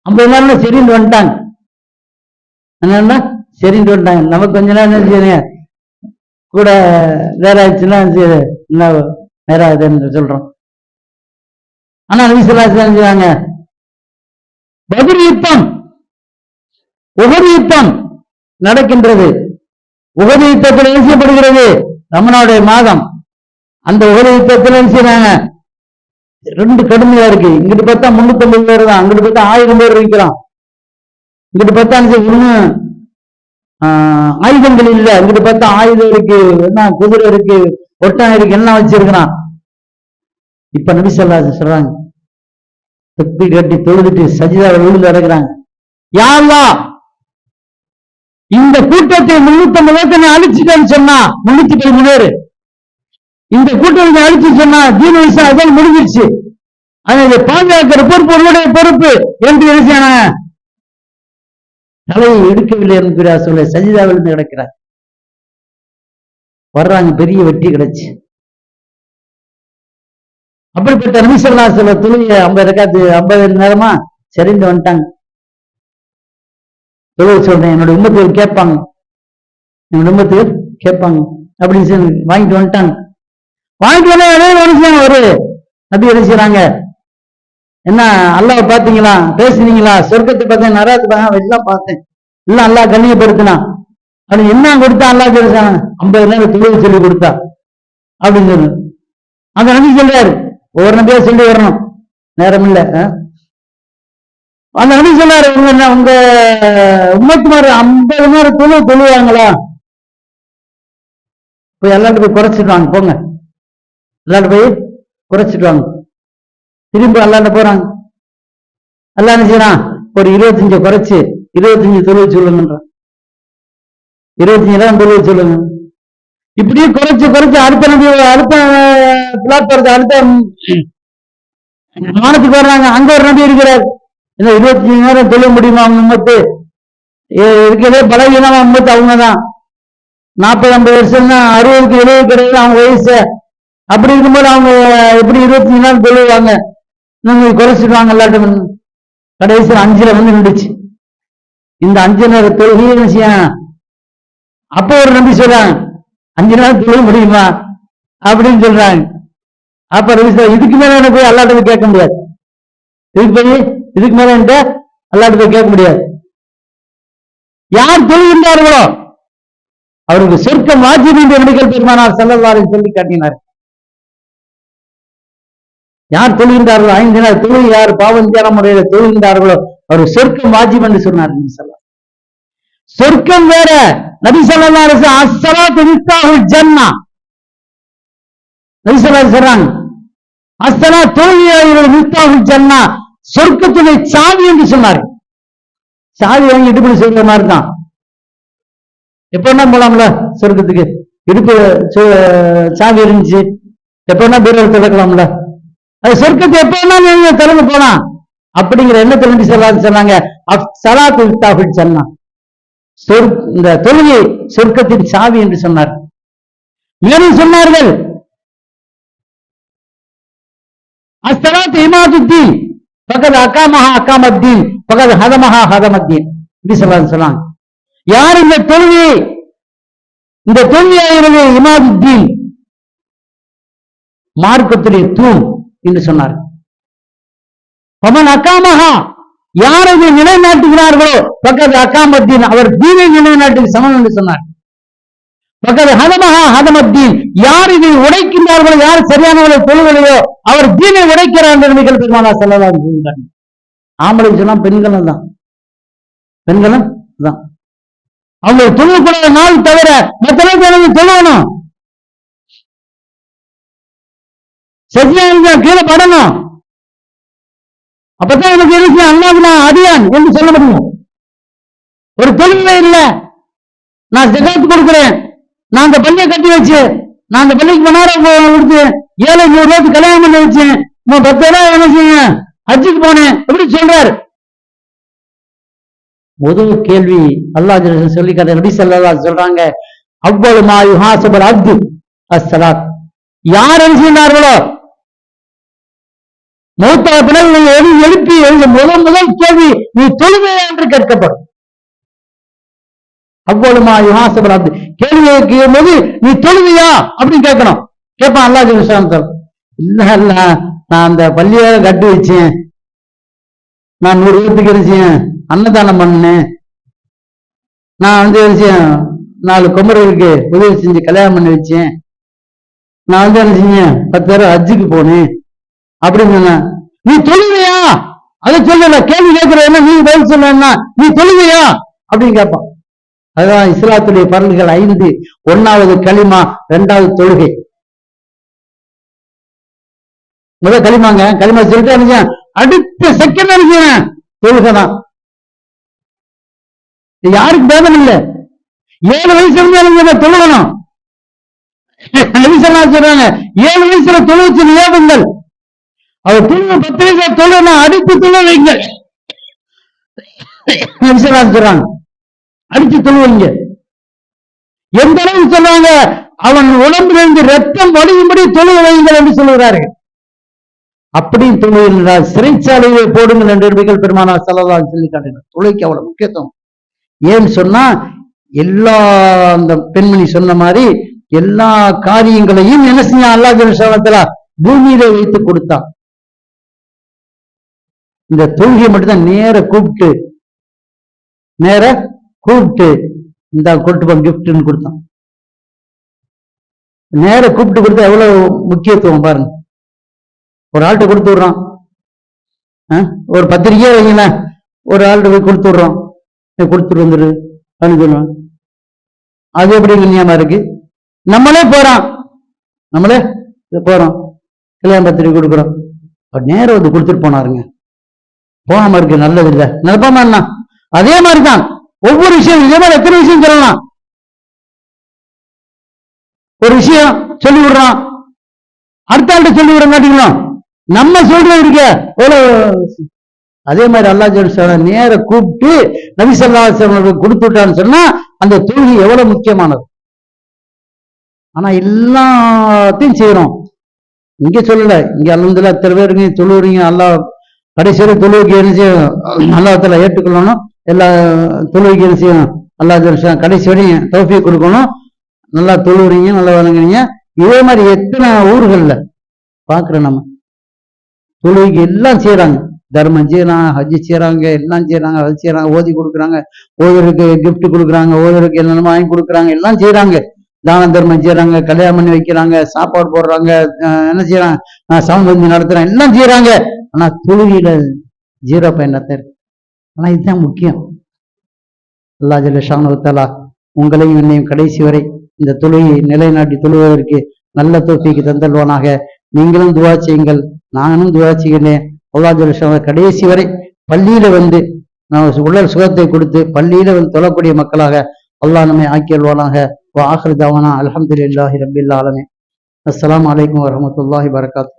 50 நேரம் சரின்னு வந்துட்டாங்க. என்னன்னா சரின்னு வந்துட்டாங்க. நமக்கு கொஞ்ச நேரம் கூட நேரம் ஆயிடுச்சுன்னா நேரம் ஆகுதுன்னு சொல்றோம். ஆனா நபி ஸல்லல்லாஹு அலைஹி வஸல்லம் செஞ்சாங்க. பத்ர் யுத்தம், உஹது யுத்தம் நடக்கின்றது. உஹது யுத்தத்தில் என்ன செய்யப்படுகிறது, ரமலானுடைய மாதம். அந்த உஹது யுத்தத்தில் என்ன செய்யறாங்க, 2 கடுமையா இருக்கு. இங்கிட்டு பார்த்தா 350 பேர் தான், அங்கிட்டு பார்த்தா 1000 பேர் இருக்கிறோம். இங்கிட்டு பார்த்தா இன்னும் ஆயுதங்கள் இல்ல, இங்கிட்டு பார்த்தா ஆயுதம் இருக்கு, என்ன குதிரை இருக்கு, ஒட்டகம் இருக்கு, எல்லாம் வச்சிருக்கிறான். இப்ப நபி ஸல்லல்லாஹு அலைஹி வஸல்லம் சொல்றாங்க, தக்பீர் கட்டி தொழுதுட்டு சஜிதாவில் விழுந்து அடக்குறாங்க. யா அல்லாஹ், இந்த கூட்டத்தை 350 அழிச்சுட்டேன்னு சொன்னா 313 இந்த கூட்டத்தை அழிச்சு சொன்னா தீன் விஷயம் அதன் முடிஞ்சிருச்சு. அதை பாதுகாக்கிற பொறுப்பு உங்களுடைய பொறுப்பு என்று என்ன தலையை எடுக்கவில்லை என்கிறார். சொல்ல சஜிதாவில் கிடக்கிறார். வர்றாங்க, பெரிய வெற்றி கிடைச்சு. அப்படிப்பட்ட நபி ஸல்லல்லாஹு அலைஹி வஸல்லம் தொழுகை 50 ரக்காத்து 50 நேரமா சரிந்து வந்துட்டாங்க. தொழுகை சொல்றேன், என்னோட உம்மத்துகள் கேட்பாங்க, என்னோட உம்மத்துகள் கேட்பாங்க அப்படின்னு சொல்லி வாங்கிட்டு வந்துட்டாங்க. வாங்கிட்டு வந்தா மனுஷன் ஒரு நபி என்ன செய்யறாங்க, என்ன அல்லாஹ் பாத்தீங்களா, பேசுனீங்களா, சொர்க்கத்தை பார்த்தேன், நரகத்தை பார்த்தேன், எல்லாம் பார்த்தேன், எல்லாம் அல்லாஹ் கண்ணியப்படுத்தினான். அது என்ன கொடுத்தா அல்லாஹ் பேசுறாங்க, 50 நேரம் தொழுகை சொல்லி கொடுத்தா அப்படின்னு சொல்லு. அந்த நபி சொல்றாரு, ஒவ்வொரு நபியா சொல்லி வரணும், நேரம் இல்ல. அந்த நபி சொல்றாரு, உங்க உம்மத்துமாரு 50 நேரம் தொழுவாங்களா, போய் எல்லாரும் போய் குறைச்சிட்டு வாங்க, போங்க எல்லாரும் போய் குறைச்சிட்டு வாங்க. திரும்ப அல்லாண்ட போறாங்க. அல்லா என்ன செய்யறான், ஒரு 25 குறைச்சு 25 தொழுகை சொல்லுங்கன்றான். 25 நேரம் தொழுகை சொல்லுங்க. இப்படியே குறைச்சு குறைச்சு அடுத்த நபி அடுத்த பிளாட்பாரத்தை அடுத்த வானத்துக்கு வர்றாங்க. அங்க ஒரு நபி இருக்கிறார், இந்த 25 நேரம் தொழுக முடியுமா அவங்க உம்மத்து, இருக்கிறதே பலவீனமா உம்மத்து அவங்கதான். 40-50 வருஷம் தான், 60-70 கிடையாது அவங்க வயசு. அப்படி இருக்கும்போது அவங்க எப்படி 25 நேரம் தொழுவாங்க, நம்ம குறைச்சிடுவாங்க எல்லாட்டும். கடைசியில் 5ல வந்து நின்றுச்சு இந்த 5 நேர தொழுகையை என்ன செய்ய. அப்போ ஒரு நம்பி சொல்றாங்க, 5 நேரம் தொழுக முடியுமா அப்படின்னு சொல்றாங்க. அப்ப இதுக்கு மேல என்ன போய் அல்லாட்ட போய் கேட்க முடியாது, இதுக்கு மேல அல்லாட்ட போய் கேட்க முடியாது. யார் தொழுகின்றார்களோ அவருக்கு சொர்க்கம் வாஜிப் என்று நபிகள் பெருமானார் ஸல்லல்லாஹு அலைஹி சொல்லி காட்டினார். யார் தொழுகின்றார்களோ 5 நேர தொழுகை யார் பாவஞ்சான முறையில தொழுகின்றார்களோ அவர் சொர்க்கம் வாஜிப் என்று சொன்னார். சொர்க்கம் வேற. நபி ஸல்லல்லாஹு அலைஹி வஸல்லம் அஸ்ஸலாத்து மிஃப்தாஹுல் ஜன்னah, நபி ஸல்லல்லாஹு அலைஹி சொல்றாங்க, அஸ்ஸலாத்து தொழுகை மிஃப்தாஹுல் ஜன்னah, சொர்க்கத்துடைய சாவி என்று சொன்னார். சாவி வாங்கி இடுப்புல சொல்ற மாதிரி தான். எப்பன்னா போலாம்ல சொர்க்கத்துக்கு, இடுப்பு சாவி இருந்துச்சு, எப்பன்னா பீரோல திறக்கலாம்ல, அது சொர்க்கத்தை எப்பன்னா நீங்க திறந்து போலாம் அப்படிங்கிற எண்ணத்துல நபி ஸல்லல்லாஹு அலைஹி சொன்னாங்க, அஸ்ஸலாத்து மிஃப்தாஹுல் ஜன்னah, இந்த தொழுகை சொர்க்கத்தின் சாவி என்று சொன்னார். மேலும் சொன்னார்கள், அஸ்ஸலாத்து இமாதுத்தீன் ஃபகத் அகாமஹா அகாமத்தீன் ஃபகத் ஹதமஹா ஹதமத்தீன். நபி ஸல்லல்லாஹு அலைஹி வஸல்லம் யார் இந்த தொழுகையாகிறது இமாதுத்தீன், மார்க்கத்துடைய தூண் என்று சொன்னார். பமன் அகாமஹா, யார் இதை நிலைநாட்டுகிறார்களோ பக்கத்து அகாமத்தீன், அவர் தீனை நிலைநாட்டுக்கு சமம் என்று சொன்னார். பக்கத்து ஹதமஹா ஹதமத்தீன், யார் இதை உடைக்கின்றார்களோ, யார் சரியானவர்களை தொழுகலையோ அவர் தீனை உடைக்கிறார் என்று நபிகள் பெருமானார் ஸல்லல்லாஹு அலைஹி வஸல்லம். ஆம்பளை சொன்னா பெண்களும் தான், பெண்களும் தான். அவங்க தொழுகக்கூடாத நாள் தவிர மற்ற தொழுவணும், சஜ்ஜா கீழே படணும். அப்பதான் எனக்கு இருக்கு அல்லாஹ் நான் அடியான் என்று சொல்ல முடியும். ஒரு தொழிலே இல்லை, நான் ஜகாத் கொடுக்கிறேன், நான் அந்த பள்ளியை கட்டி வச்சு, நான் அந்த பள்ளிக்கு மணாரம் கொடுத்து 700 ரூபாய்க்கு கல்யாணம் பண்ணி வச்சேன், 10 ரூபாய் என்ன செய்ய ஹஜ்ஜுக்கு போனேன் எப்படி சொல்றாரு. முதல் கேள்வி அல்லாஹ் சொல்லி நபி ஸல்லல்லாஹு அலைஹி சொல்றாங்க, அவ்வளவு மா யுஹாஸபுல் அப்து அஸ்ஸலாத், யார் என்ன செய்தார்களோ மௌத்தா பிறகு எழுப்பி முதல் கேள்வி நீ தொழுகையா என்று கேட்கப்படும். அவ்வளவுமா யுஹாஸபுல் அப்து, கேள்வி கேட்கும் போது நீ தொழுகையா அப்படின்னு கேட்கணும். கேட்பான் அல்லாஹ் ஜல்ல, இல்ல இல்ல நான் அந்த பள்ளியை கட்டி வச்சேன், நான் 100 பேருக்கு இருச்சேன் அன்னதானம் பண்ணேன், நான் வந்து 4 குமரர்களுக்கு உதவி செஞ்சு கல்யாணம் பண்ணி வச்சேன், நான் வந்து என்ன செஞ்சேன் 10 பேர் ஹஜ்ஜுக்கு போனேன் அப்படின்னு சொன்ன. நீ தொழுகையா, அதை சொல்லல, கேள்வி கேட்கிற என்ன நீ பதில் சொன்னா நீ தொழுகையா அப்படின்னு கேட்பான். அதுதான் இஸ்லாத்துடைய பரல்கள் 5. 1வது களிமா, 2வது தொழுகை. முதல் களிமாங்க, களிமா சொல்லிட்டு என்ன அடுத்த செகண்ட் நினைக்கிறேன் தொழுகைதான். யாருக்கு பேதம் இல்லை, 7 வயசுல இருந்து தொழுகணும். சொல்றாங்க 7 வயசுல தொழுவச்சு நியமங்கள், அவர் தொழுவ 10 வயசுல தொழுனா அடித்து தொழுவீங்க சொல்றாங்க, அடிச்சு தொழுவீங்க. எந்த அளவுக்கு சொல்றாங்க, அவன் உடம்பிலிருந்து ரத்தம் வடியும்படி தொழுக வையுங்கள் என்று சொல்லுகிறார்கள். அப்படியும் தொழுகிறார். சிறைச்சாலையை போடுங்கள் என்று நபிகள் பெருமானார் ஸல்லல்லாஹு அலைஹி வஸல்லம் சொல்லி காட்டினார். தொழுகைக்கு அவ்வளவு முக்கியத்துவம். ஏன்னு சொன்னா எல்லா அந்த பெண்மணி சொன்ன மாதிரி எல்லா காரியங்களையும் என்ன செய்ய அல்லாஹ் ஜல்ல ஷானஹு பூமியில வைத்து கொடுத்தான். இந்த தொழுகையை மட்டும்தான் நேர கூப்பிட்டு இந்த கொண்டு கிஃப்ட்னு கொடுத்தான். நேர கூப்பிட்டு கொடுத்தா எவ்வளவு முக்கியத்துவம் பாருங்க. ஒரு ஆள்கிட்ட கொடுத்து விடுறோம், ஒரு பத்திரிக்கையே வைங்கள, ஒரு ஆள்கிட்ட போய் கொடுத்து விடுறோம், கொடுத்துட்டு வந்துரு அப்படின்னு சொல்லுவான். அது எப்படி நியாயமா இருக்கு? நம்மளே போறோம் கல்யாண பத்திரிக்கை கொடுக்குறோம், நேரம் வந்து கொடுத்துட்டு போனாருங்க, போகாம இருக்கு நல்லது இல்லை நிரப்பமா என்ன. அதே மாதிரிதான் ஒவ்வொரு விஷயம். இதே மாதிரி எத்தனை விஷயம் சொல்லலாம். ஒரு விஷயம் சொல்லி விடுறோம், அடுத்த ஆள்கிட்ட சொல்லி விட மாட்டீங்களா? நம்ம சொல்றது இருக்க. அதே மாதிரி அல்லாஹ் ஜல்ல நேர கூப்பிட்டு நபி ஸல்லல்லாஹு அலைஹி வஸல்லம் கொடுத்து விட்டான்னு சொன்னா அந்த தொழுகை எவ்வளவு முக்கியமானது. ஆனா எல்லாத்தையும் செய்யறோம். இங்க சொல்லல, இங்க அல்ஹம்துலில்லாஹ் எத்தனை பேருங்க தொழுவுறீங்க. அல்லாஹ் கடைசியில தொழுகைக்கு என்ன செய்யணும், அல்லாஹ்வுத்தாலா ஏற்றுக்கொள்ளணும். எல்லா தொழுகைக்கு என்ன செய்யணும், அல்லாஹ் ஜல்ல கடைசி வரையும் தௌஃபீக் கொடுக்கணும். நல்லா தொழுவுறீங்க, நல்லா வணங்குறீங்க. இதே மாதிரி எத்தனை ஊர்கள்ல பாக்குறோம். நம்ம தொழுகைக்கு எல்லாம் செய்யறாங்க, தர்மம் செய்யறாங்க, ஹஜ்ஜி செய்யறாங்க, எல்லாம் செய்யறாங்க, அது செய்யறாங்க, ஓதி கொடுக்குறாங்க, ஓதருக்கு கிஃப்ட் கொடுக்குறாங்க, ஓதருக்கு என்னென்ன வாங்கி கொடுக்குறாங்க, எல்லாம் செய்யறாங்க. தான தர்மம் செய்யறாங்க, கல்யாணம் பண்ணி வைக்கிறாங்க, சாப்பாடு போடுறாங்க, என்ன செய்யறாங்க, சமபந்தி நடத்துறாங்க, எல்லாம் செய்யறாங்க. ஆனா தொழுகையில 0.1 இருக்கு. ஆனா இதுதான் முக்கியம். அல்லாஹ் ஜல்ல ஷானஹு தஆலா உங்களையும் என்னையும் கடைசி வரை இந்த தொழுகையை நிலைநாட்டி தொழுவதற்கு நல்ல தௌஃபீக் தந்தல்வானாக. நீங்களும் துஆ செய்யுங்கள், நானும் துஆ செய்கிறேன். அல்லாஹ் ஜல்ல ஷானஹு கடைசி வரை பள்ளியில வந்து நான் உடல் சுகத்தை கொடுத்து பள்ளியில வந்து தொழக்கூடிய மக்களாக அல்லாஹ் நம்மை ஆக்கியல்வானாக. வ ஆகிரு தஅவானா அல்ஹம்துலில்லாஹி ரப்பில் ஆலமீன். அஸ்ஸலாமு அலைக்கும் வரஹ்மத்துல்லாஹி வபரகாத்துஹு.